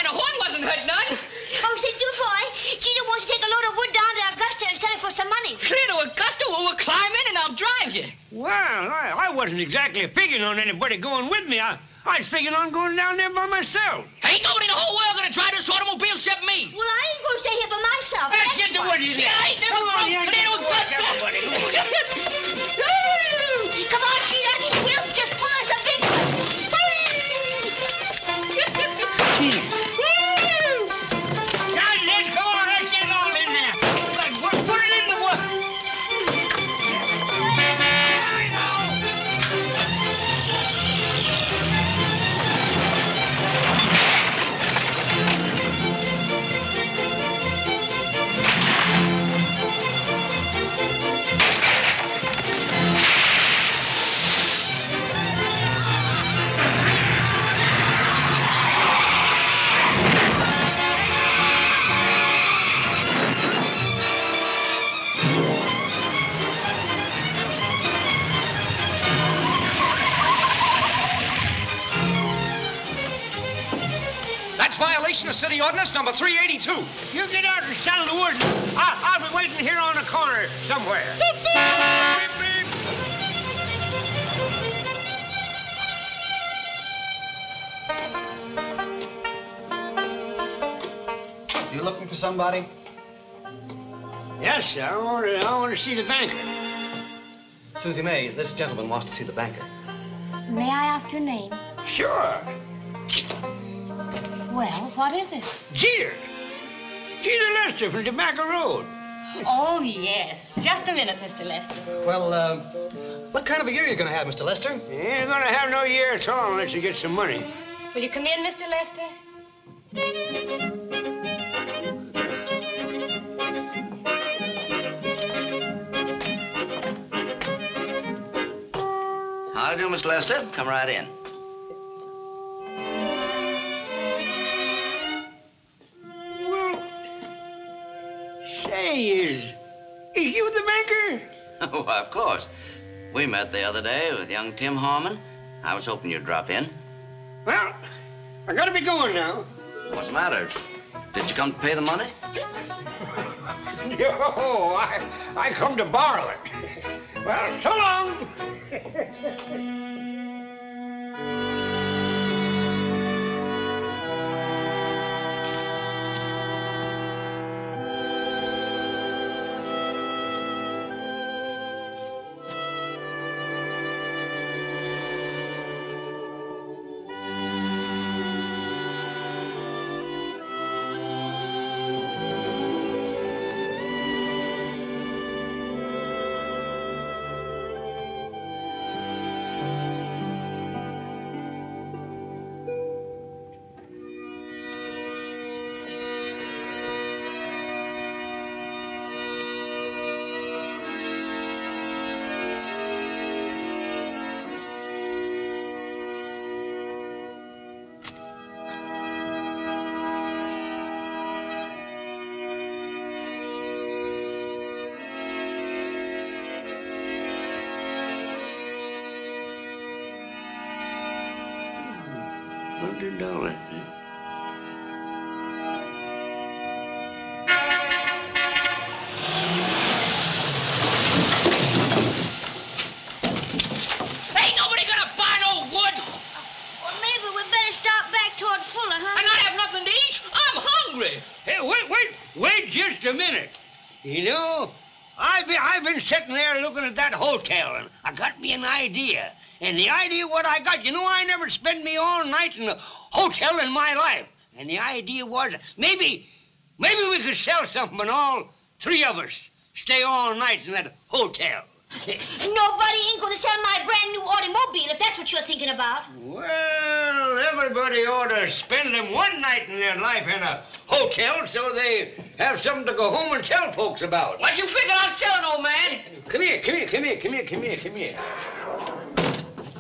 [SPEAKER 8] And the horn wasn't hurt none.
[SPEAKER 7] Oh, say, Dude boy, Jeter wants to take a load of wood down to Augusta and sell it for some money.
[SPEAKER 8] Clear to Augusta, well, we'll climb in and I'll drive you.
[SPEAKER 10] Well, I wasn't exactly figuring on anybody going with me. I was figuring on going down there by myself.
[SPEAKER 8] Ain't nobody in the whole world gonna drive this automobile except me.
[SPEAKER 7] Well, I ain't gonna stay here by myself.
[SPEAKER 10] Let's get the wood in there.
[SPEAKER 8] I ain't never broke clear to Augusta.
[SPEAKER 7] Come on, Jeter. We'll just pull us a big one.
[SPEAKER 10] Come on, let's get it all in there. Put it in the wood.
[SPEAKER 13] Violation of City Ordinance number 382.
[SPEAKER 10] You get out and sell the wood. I'll be waiting here on the corner somewhere.
[SPEAKER 11] You looking for somebody?
[SPEAKER 10] Yes, sir. I want to see the banker.
[SPEAKER 11] Susie May, this gentleman wants to see the banker.
[SPEAKER 14] May I ask your name?
[SPEAKER 10] Sure.
[SPEAKER 14] Well, what is it?
[SPEAKER 10] Jeter Lester from Tobacco Road.
[SPEAKER 14] Oh, yes. Just a minute, Mr. Lester.
[SPEAKER 11] Well, what kind of a year are you going to have, Mr. Lester?
[SPEAKER 10] You ain't going to have no year at all unless you get some money.
[SPEAKER 14] Will you come in, Mr. Lester?
[SPEAKER 2] How do you do, Miss Lester? Come right in.
[SPEAKER 10] Say, is you the banker?
[SPEAKER 2] Why, of course. We met the other day with young Tim Harmon. I was hoping you'd drop in.
[SPEAKER 10] Well, I gotta be going now.
[SPEAKER 2] What's the matter? Did you come to pay the money?
[SPEAKER 10] No, I come to borrow it. Well, so long. $100.
[SPEAKER 8] Ain't nobody gonna buy no wood.
[SPEAKER 7] Well, maybe we better stop back toward Fuller, huh?
[SPEAKER 8] And not have nothing to eat. I'm hungry.
[SPEAKER 10] Hey, wait just a minute. You know, I've been sitting there looking at that hotel, and I got me an idea. And the idea what I got, you know, I never spent me all night in a hotel in my life. And the idea was maybe we could sell something and all three of us stay all night in that hotel.
[SPEAKER 7] Nobody ain't gonna sell my brand new automobile if that's what you're thinking about.
[SPEAKER 10] Well, everybody ought to spend them one night in their life in a hotel so they have something to go home and tell folks about.
[SPEAKER 8] What you figure on selling, old man?
[SPEAKER 10] Come here.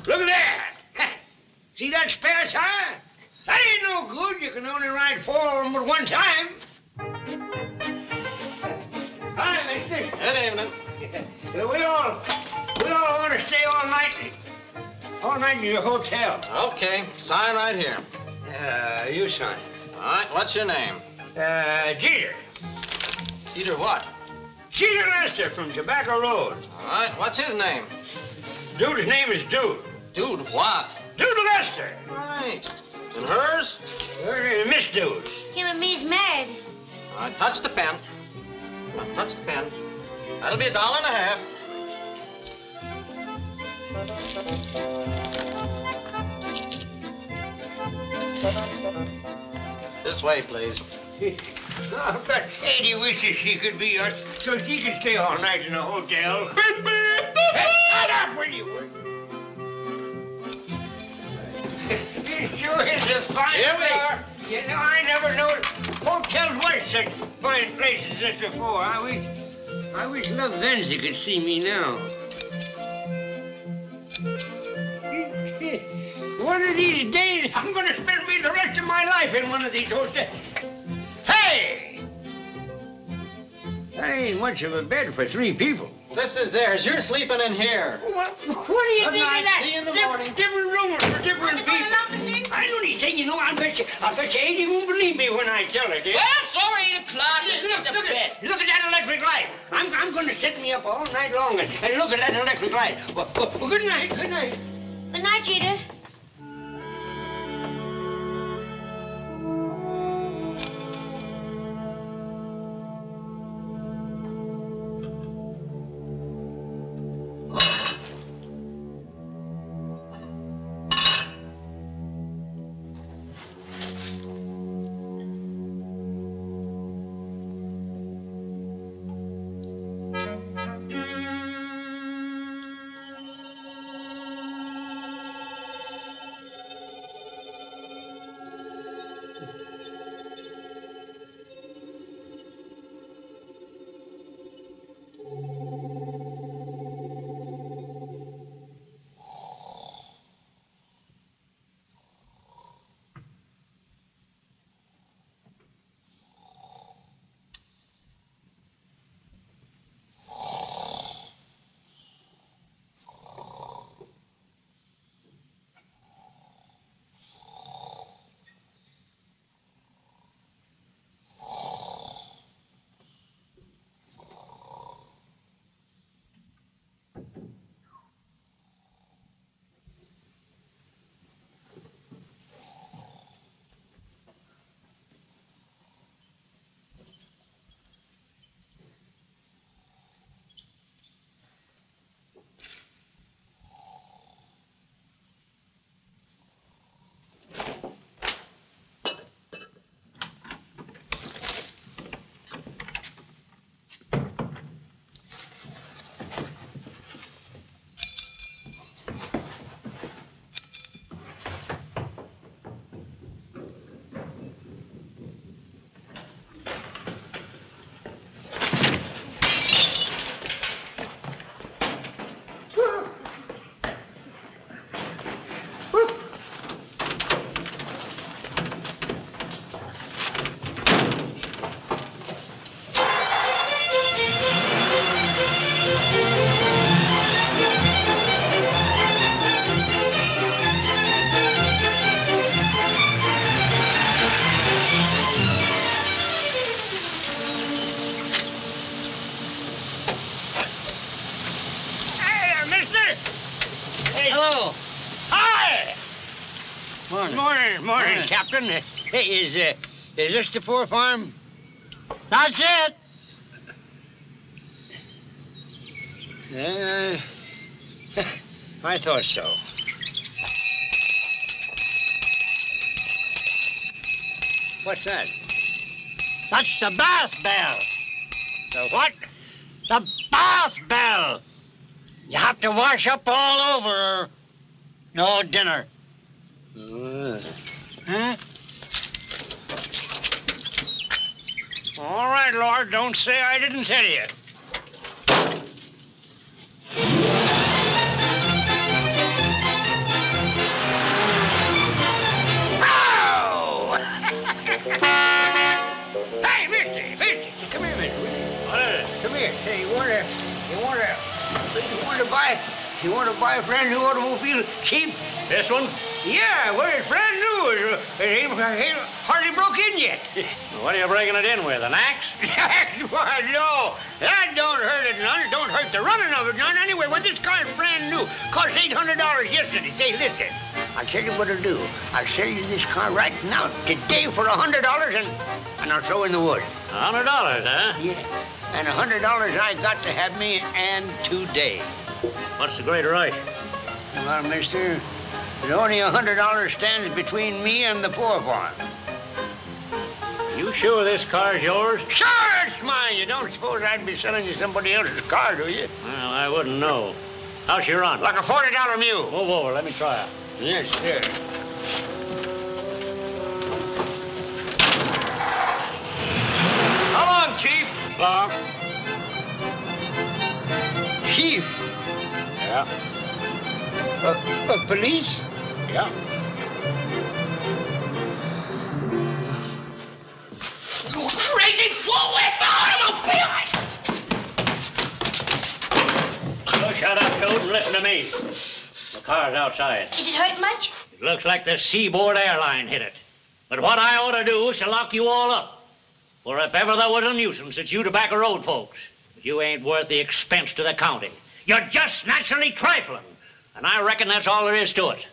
[SPEAKER 10] Look at that. See that spare tire? That ain't no good. You can only ride 4 of them at one time. Hi, mister.
[SPEAKER 9] Good evening.
[SPEAKER 10] We all want to stay all night in your hotel.
[SPEAKER 9] Okay, sign right here.
[SPEAKER 10] You sign.
[SPEAKER 9] All right, what's your name?
[SPEAKER 10] Jeter.
[SPEAKER 9] Peter what?
[SPEAKER 10] Jeter Lester from Tobacco Road.
[SPEAKER 9] All right, what's his name?
[SPEAKER 10] Dude's name is Dude.
[SPEAKER 9] Dude what?
[SPEAKER 10] Dude Lester.
[SPEAKER 9] Right. And hers?
[SPEAKER 10] Miss Dude.
[SPEAKER 7] Him and me's married.
[SPEAKER 9] All right, touch the pen. Now, touch the pen. That'll be $1.50. This way, please.
[SPEAKER 10] I bet Sadie wishes she could be us so she could stay all night in a hotel. Shut up, will you? It sure is a fine
[SPEAKER 9] Here we
[SPEAKER 10] place.
[SPEAKER 9] are.
[SPEAKER 10] You know, I never noticed hotels were such fine places as this before. I wish Love Venzi could see me now. One of these days, I'm going to spend me the rest of my life in one of these hotels. Hey! That ain't much of a bed for 3 people.
[SPEAKER 9] This is theirs. You're sleeping in here.
[SPEAKER 10] What do you think of that?
[SPEAKER 9] See you in the morning.
[SPEAKER 10] Different rooms for different people. I only say, you know, I bet you Adie won't believe me when I tell her, dear.
[SPEAKER 8] Well, sorry, 8 o'clock. Let's get to bed.
[SPEAKER 10] Look at that electric light. I'm going to sit me up all night long and look at that electric light. Well, good night. Good night.
[SPEAKER 7] Good night, Jeter.
[SPEAKER 10] Morning, Captain. Hey, is this the poor farm? That's it. I thought so. What's that?
[SPEAKER 11] That's the bath bell.
[SPEAKER 10] The what?
[SPEAKER 11] The bath bell. You have to wash up all over or no dinner.
[SPEAKER 10] Huh? All right, Lord, don't say I didn't tell you. Ow! Hey, Mister, come here, Mister. Come here. Hey, you want to buy a brand new automobile cheap?
[SPEAKER 1] This one?
[SPEAKER 10] Yeah, well, it's brand new. It ain't hardly broke in yet.
[SPEAKER 1] What are you breaking it in with, an axe?
[SPEAKER 10] Why, no. That don't hurt it none. It don't hurt the running of it none. Anyway, well, this car's brand new. Cost $800 yesterday. Say, listen, I'll tell you what I'll do. I'll sell you this car right now, today, for $100, and I'll throw in the wood.
[SPEAKER 1] $100, huh?
[SPEAKER 10] Yeah, and $100 I got to have me and today.
[SPEAKER 1] What's the great rush?
[SPEAKER 10] Well, mister, there's only $100 stands between me and the poor farm.
[SPEAKER 1] You sure this car's yours?
[SPEAKER 10] Sure, it's mine. You don't suppose I'd be selling you somebody else's car, do you?
[SPEAKER 1] Well, I wouldn't know. How's she run?
[SPEAKER 10] Like a $40 mule.
[SPEAKER 1] Move over, let me try it.
[SPEAKER 10] Yes, sir.
[SPEAKER 13] How long, Chief?
[SPEAKER 1] Long.
[SPEAKER 10] Chief?
[SPEAKER 1] Yeah.
[SPEAKER 10] Police?
[SPEAKER 1] Yeah.
[SPEAKER 8] You crazy fool! Where's my automobile?
[SPEAKER 1] So shut up, Toad, and listen to me. The car's outside.
[SPEAKER 7] Is it hurt much?
[SPEAKER 1] It looks like the Seaboard Airline hit it. But what I ought to do is to lock you all up. For if ever there was a nuisance, it's you tobacco road folks. But you ain't worth the expense to the county. You're just naturally trifling. And I reckon that's all there is to it.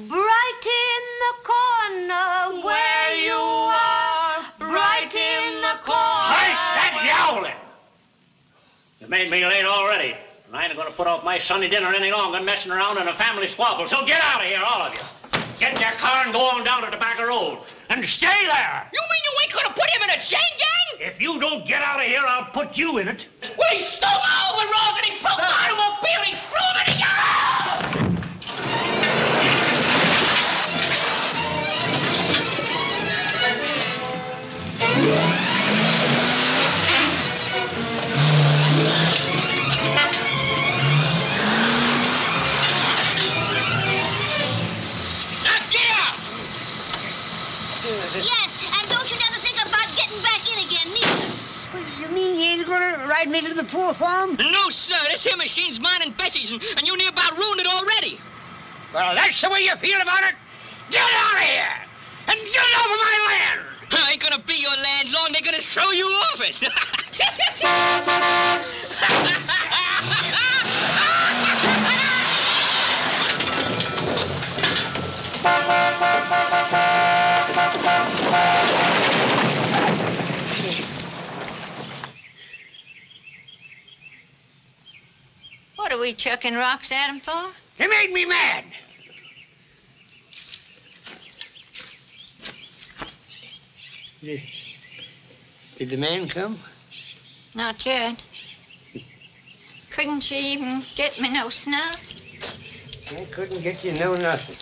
[SPEAKER 7] Bright in the corner where you are, bright in the corner.
[SPEAKER 1] Hush that yowling! You made me late already. And I ain't going to put off my Sunday dinner any longer messing around in a family squabble. So get out of here, all of you. Get in your car and go on down to Tobacco Road. And stay there.
[SPEAKER 8] You mean you ain't gonna put him in a chain gang?
[SPEAKER 1] If you don't get out of here, I'll put you in it.
[SPEAKER 8] Well, he stole my overalls and he sold my automobile. He threw them in the yard.
[SPEAKER 7] Yes, and don't you never think about getting back in again, neither.
[SPEAKER 10] You mean you ain't gonna ride me to the poor farm?
[SPEAKER 8] No, sir. This here machine's mine and Bessie's, and you near about ruined it already.
[SPEAKER 10] Well, that's the way you feel about it. Get out of here! And get off of my land!
[SPEAKER 8] I ain't gonna be your land long. They're gonna throw you off it.
[SPEAKER 4] What are we chucking rocks at him for?
[SPEAKER 10] He made me mad. Did the man come?
[SPEAKER 4] Not yet. Couldn't she even get me no snuff?
[SPEAKER 10] I couldn't get you no nothing.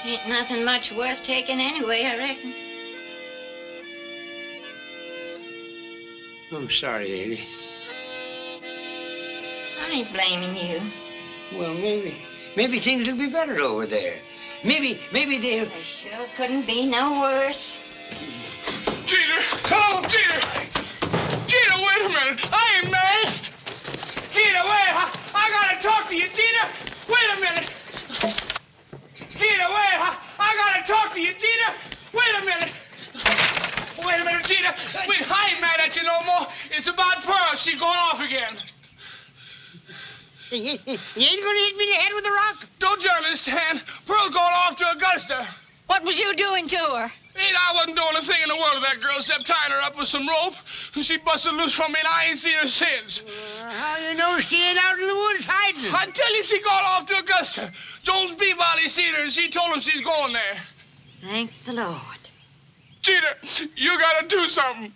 [SPEAKER 4] Ain't nothing much worth taking anyway, I reckon.
[SPEAKER 10] I'm sorry, lady.
[SPEAKER 4] I ain't blaming you.
[SPEAKER 10] Well, maybe things will be better over there. Maybe they'll...
[SPEAKER 4] They sure couldn't be no worse.
[SPEAKER 6] Jeter! Hello, Jeter! Jeter, wait a minute. I ain't mad. Jeter, wait. I gotta talk to you, Jeter. Wait a minute. Jeter, wait. I gotta talk to you, Jeter. Wait a minute. Wait a minute, Jeter. Wait, I ain't mad at you no more. It's about Pearl. She going off again.
[SPEAKER 10] You ain't gonna hit me in the head with a rock?
[SPEAKER 6] Don't you understand? Pearl's going off to Augusta.
[SPEAKER 4] What was you doing to her?
[SPEAKER 6] I wasn't doing a thing in the world to that girl except tying her up with some rope. And she busted loose from me, and I ain't seen her since.
[SPEAKER 10] How you know she ain't out in the woods hiding?
[SPEAKER 6] I tell you, she gone off to Augusta. Jones Peabody seen her, and she told him she's going there.
[SPEAKER 4] Thank the Lord.
[SPEAKER 6] Jeter, you gotta do something.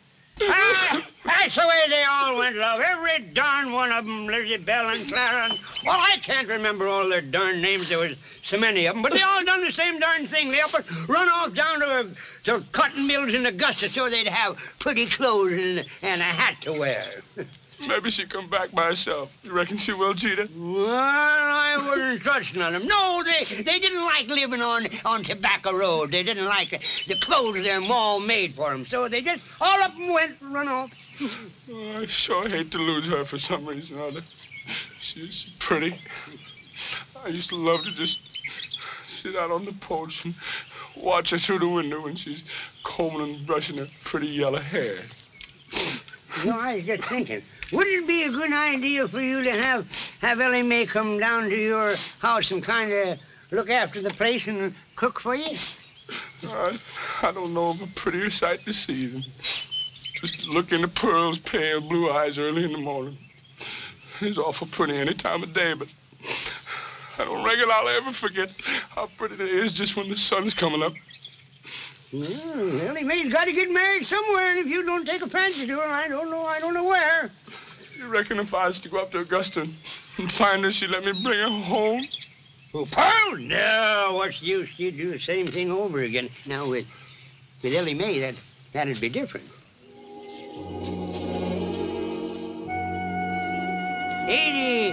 [SPEAKER 10] That's the way they all went, love. Every darn one of them, Lizzie Bell and Clara. Well, I can't remember all their darn names. There was so many of them. But they all done the same darn thing. They up and run off down to cotton mills in Augusta so they'd have pretty clothes and a hat to wear.
[SPEAKER 6] Maybe she come back by herself. You reckon she will, Jeter?
[SPEAKER 10] Well, I wouldn't trust none of them. No, they didn't like living on Tobacco Road. They didn't like the clothes their ma made for them. So they just all up and went and run off.
[SPEAKER 6] Oh, I sure hate to lose her for some reason or other. She's pretty. I used to love to just sit out on the porch and watch her through the window when she's combing and brushing her pretty yellow hair.
[SPEAKER 10] You know, I was just thinking, wouldn't it be a good idea for you to have Ellie Mae come down to your house and kind of look after the place and cook for you?
[SPEAKER 6] I don't know of a prettier sight to see than just look into Pearl's pale blue eyes early in the morning. It's awful pretty any time of day, but I don't reckon I'll ever forget how pretty it is just when the sun's coming up.
[SPEAKER 10] Well, Ellie Mae's got to get married somewhere, and if you don't take a fancy to her, I don't know where.
[SPEAKER 6] You reckon if I was to go up to Augusta and find her, she'd let me bring her home?
[SPEAKER 10] Oh, Pearl? No, what's the use? She'd do the same thing over again. Now, with Ellie Mae, that'd be different. 80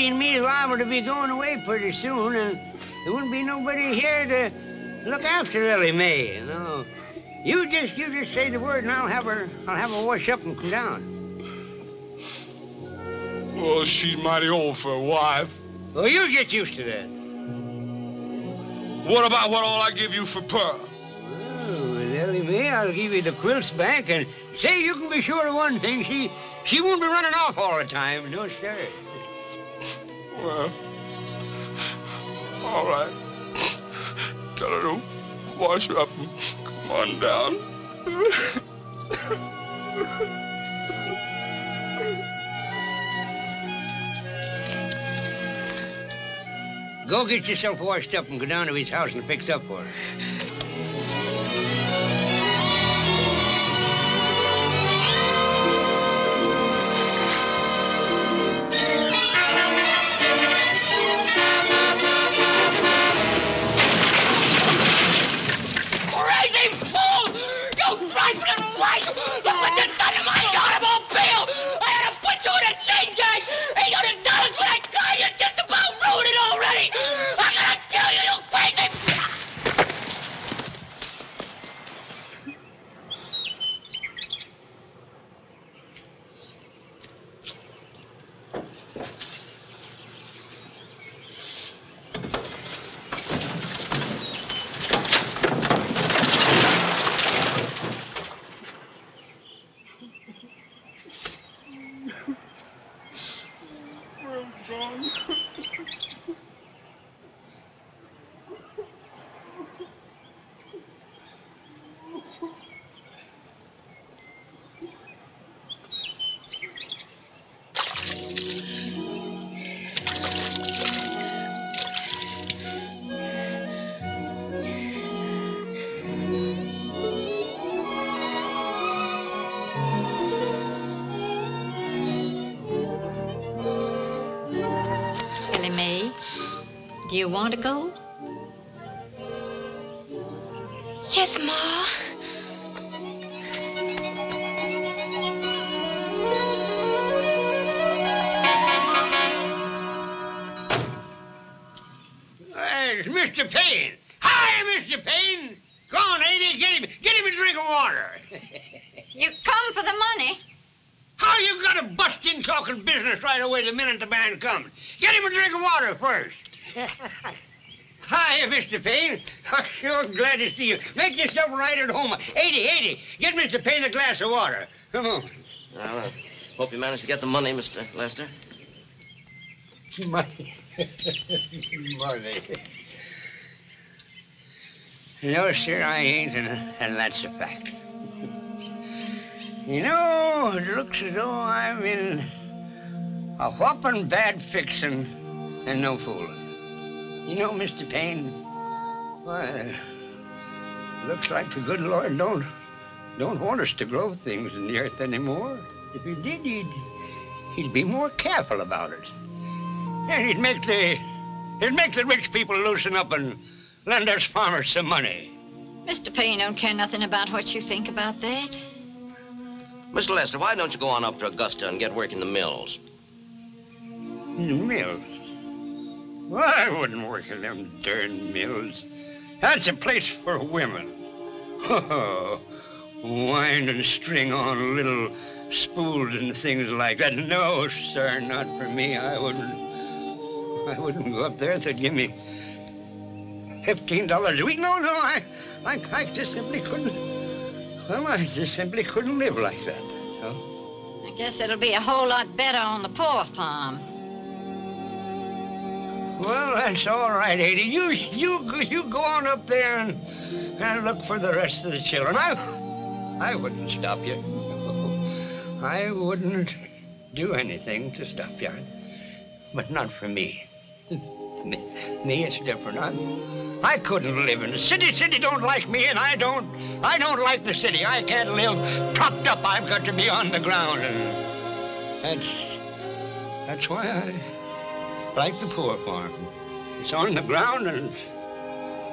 [SPEAKER 10] and me liable to be going away pretty soon, and there wouldn't be nobody here to look after Ellie Mae, you know. You just say the word, and I'll have her wash up and come down.
[SPEAKER 6] Well, she's mighty old for a wife.
[SPEAKER 10] Well, you get used to that.
[SPEAKER 6] What about what all I give you for Pearl?
[SPEAKER 10] Oh, with Ellie Mae, I'll give you the quilts back, and say you can be sure of one thing, she won't be running off all the time, no sir.
[SPEAKER 6] Well, all right. Tell her to wash her up and come on down.
[SPEAKER 10] Go get yourself washed up and go down to his house and fix up for her.
[SPEAKER 4] Do you want to go?
[SPEAKER 14] Yes, Ma.
[SPEAKER 10] It's Mr. Payne. Hi, Mr. Payne. Go on, lady, get him a drink of water.
[SPEAKER 4] You come for the money.
[SPEAKER 10] How you got to bust in talking business right away the minute the man comes? Get him a drink of water first. Hi, Mr. Payne. I'm sure glad to see you. Make yourself right at home. 80, get Mr. Payne a glass of water. Come on.
[SPEAKER 2] Well, I hope you managed to get the money, Mr. Lester.
[SPEAKER 10] Money. Money. No, sir, I ain't, and that's a fact. You know, it looks as though I'm in a whopping bad fix and no fooling. You know, Mr. Payne, why, looks like the good Lord don't want us to grow things in the earth anymore. If he did, he'd be more careful about it. And he'd make the rich people loosen up and lend us farmers some money.
[SPEAKER 4] Mr. Payne don't care nothing about what you think about that.
[SPEAKER 2] Mr. Lester, why don't you go on up to Augusta and get work in the mills?
[SPEAKER 10] In the mills? Well, I wouldn't work in them darn mills. That's a place for women. Oh, wind and string on little spools and things like that. No, sir, not for me. I wouldn't go up there if they'd give me $15 a week. No, I just simply couldn't. Well, I just simply couldn't live like that. No?
[SPEAKER 4] I guess it'll be a whole lot better on the poor farm.
[SPEAKER 10] Well, that's all right, Ada. You go on up there and look for the rest of the children. I wouldn't stop you. I wouldn't do anything to stop you. But not for me. Me, it's different. I couldn't live in the city. City don't like me, and I don't like the city. I can't live propped up. I've got to be on the ground, and that's why I like the poor farm. It's on the ground, and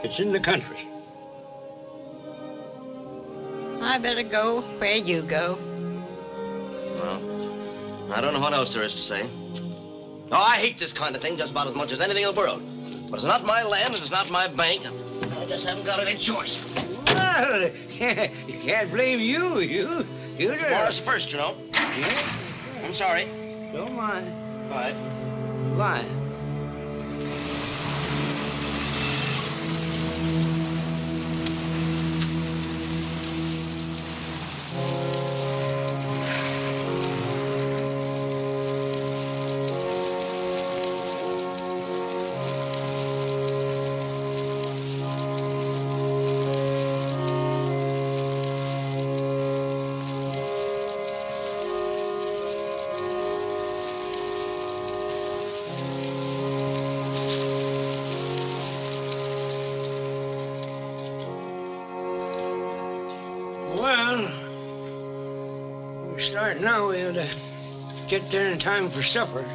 [SPEAKER 10] it's in the country.
[SPEAKER 4] I better go where you go.
[SPEAKER 2] Well, I don't know what else there is to say. Oh, I hate this kind of thing just about as much as anything in the world. But it's not my land, and it's not my bank. I just haven't got any choice.
[SPEAKER 10] Well, you can't blame you. You just...
[SPEAKER 2] Morris first, you know.
[SPEAKER 10] Yeah?
[SPEAKER 2] I'm sorry.
[SPEAKER 10] Don't mind.
[SPEAKER 2] Bye.
[SPEAKER 10] Bye. Start now, we ought to get there in time for supper.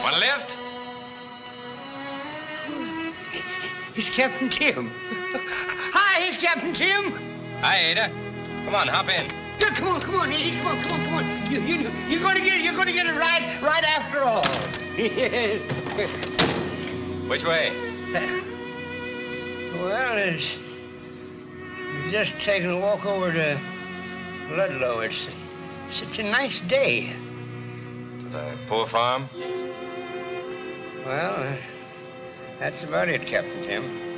[SPEAKER 9] Want a lift?
[SPEAKER 10] It's Captain Tim. Hi, Captain Tim.
[SPEAKER 9] Hi, Ada. Come on, hop in.
[SPEAKER 10] Come on, Eddie. Come on. You're gonna get it right after all.
[SPEAKER 9] Which way?
[SPEAKER 10] Well, it's just taking a walk over to Ludlow. It's such a nice day.
[SPEAKER 9] The poor farm?
[SPEAKER 10] Well, that's about it, Captain Tim.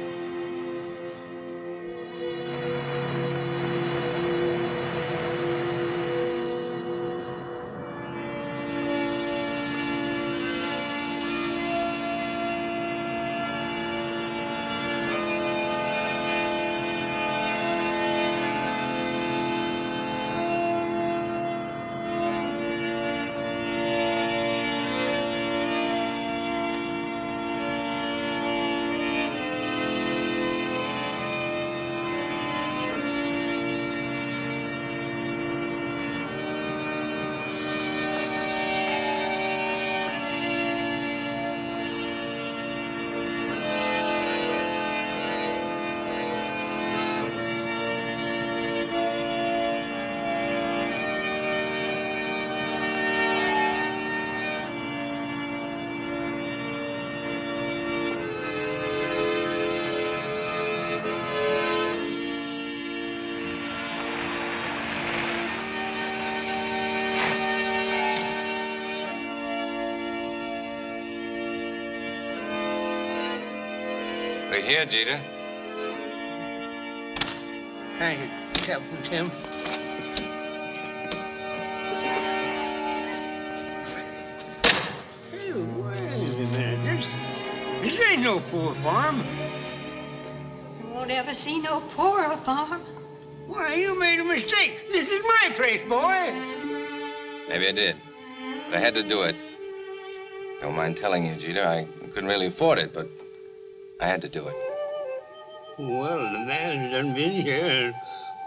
[SPEAKER 9] We're here, Jeter.
[SPEAKER 10] Thank you, Captain Tim. Hey, wait a minute. This ain't no poor farm.
[SPEAKER 4] You won't ever see no poorer farm.
[SPEAKER 10] Why, you made a mistake. This is my place, boy.
[SPEAKER 9] Maybe I did. But I had to do it. Don't mind telling you, Jeter, I couldn't really afford it, but I had to do it.
[SPEAKER 10] Well, the man's done been here and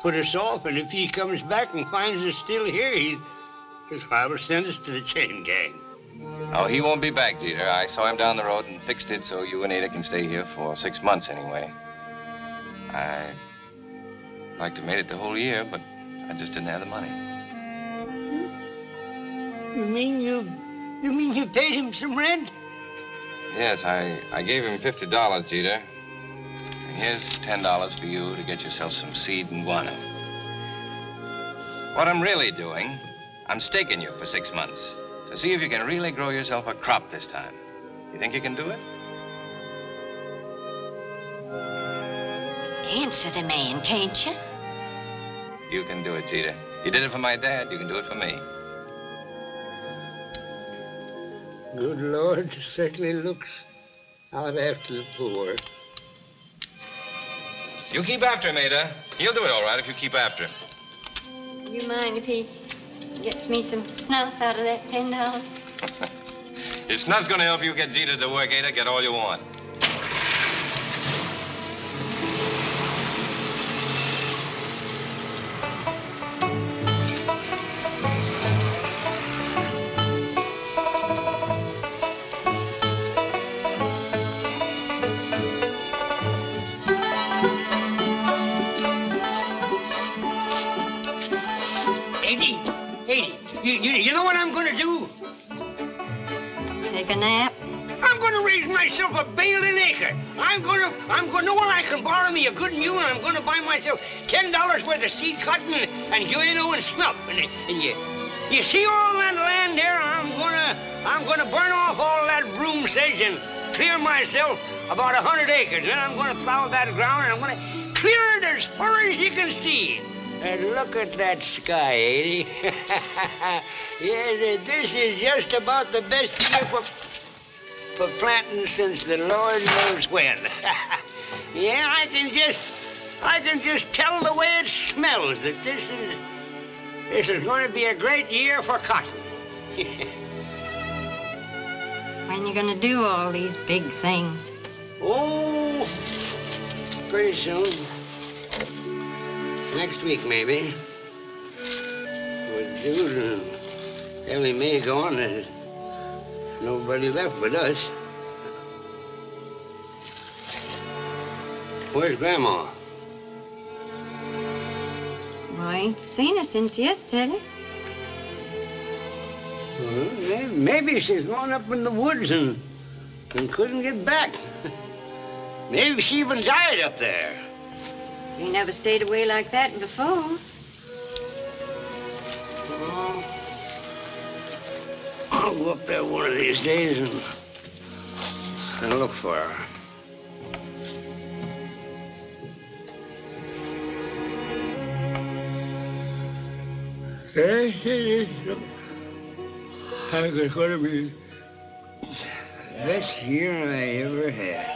[SPEAKER 10] put us off, and if he comes back and finds us still here, he'll probably send us to the chain gang.
[SPEAKER 9] Oh, he won't be back, Jeter. I saw him down the road and fixed it so you and Ada can stay here for 6 months anyway. I'd like to have made it the whole year, but I just didn't have the money.
[SPEAKER 10] You mean you paid him some rent?
[SPEAKER 9] Yes, I gave him $50, Jeter. And here's $10 for you to get yourself some seed and guano. What I'm really doing, I'm staking you for 6 months to see if you can really grow yourself a crop this time. You think you can do it?
[SPEAKER 4] Answer the man, can't you?
[SPEAKER 9] You can do it, Jeter. You did it for my dad, you can do it for me.
[SPEAKER 10] Good Lord, certainly looks out after the poor.
[SPEAKER 9] You keep after him, Ada. He'll do it all right if you keep after him.
[SPEAKER 4] You mind if he gets me some snuff out of that $10?
[SPEAKER 9] If snuff's gonna help you get Jeter to work, Ada, get all you want.
[SPEAKER 10] You know what I'm going to do?
[SPEAKER 4] Take a nap?
[SPEAKER 10] I'm going to raise myself a bale an acre. I'm going to know where I can borrow me a good mule, and I'm going to buy myself $10 worth of seed cotton and guano and snuff. And you see all that land there? I'm going to burn off all that broom sedge and clear myself about 100 acres. Then I'm going to plow that ground, and I'm going to clear it as far as you can see. And look at that sky, Edie. Yeah, this is just about the best year for planting since the Lord knows when. Yeah, I can just tell the way it smells that this is going to be a great year for cotton.
[SPEAKER 4] When you going to do all these big things?
[SPEAKER 10] Oh, pretty soon. Next week, maybe. With Jude and Ellie Mae gone, there's nobody left but us. Where's Grandma?
[SPEAKER 4] Why, I ain't seen her since yesterday.
[SPEAKER 10] Well, maybe she's gone up in the woods and couldn't get back. Maybe she even died up there.
[SPEAKER 4] She never stayed away like that before.
[SPEAKER 10] Well, I'll go up there one of these days and look for her. I was going to be the best year I ever had.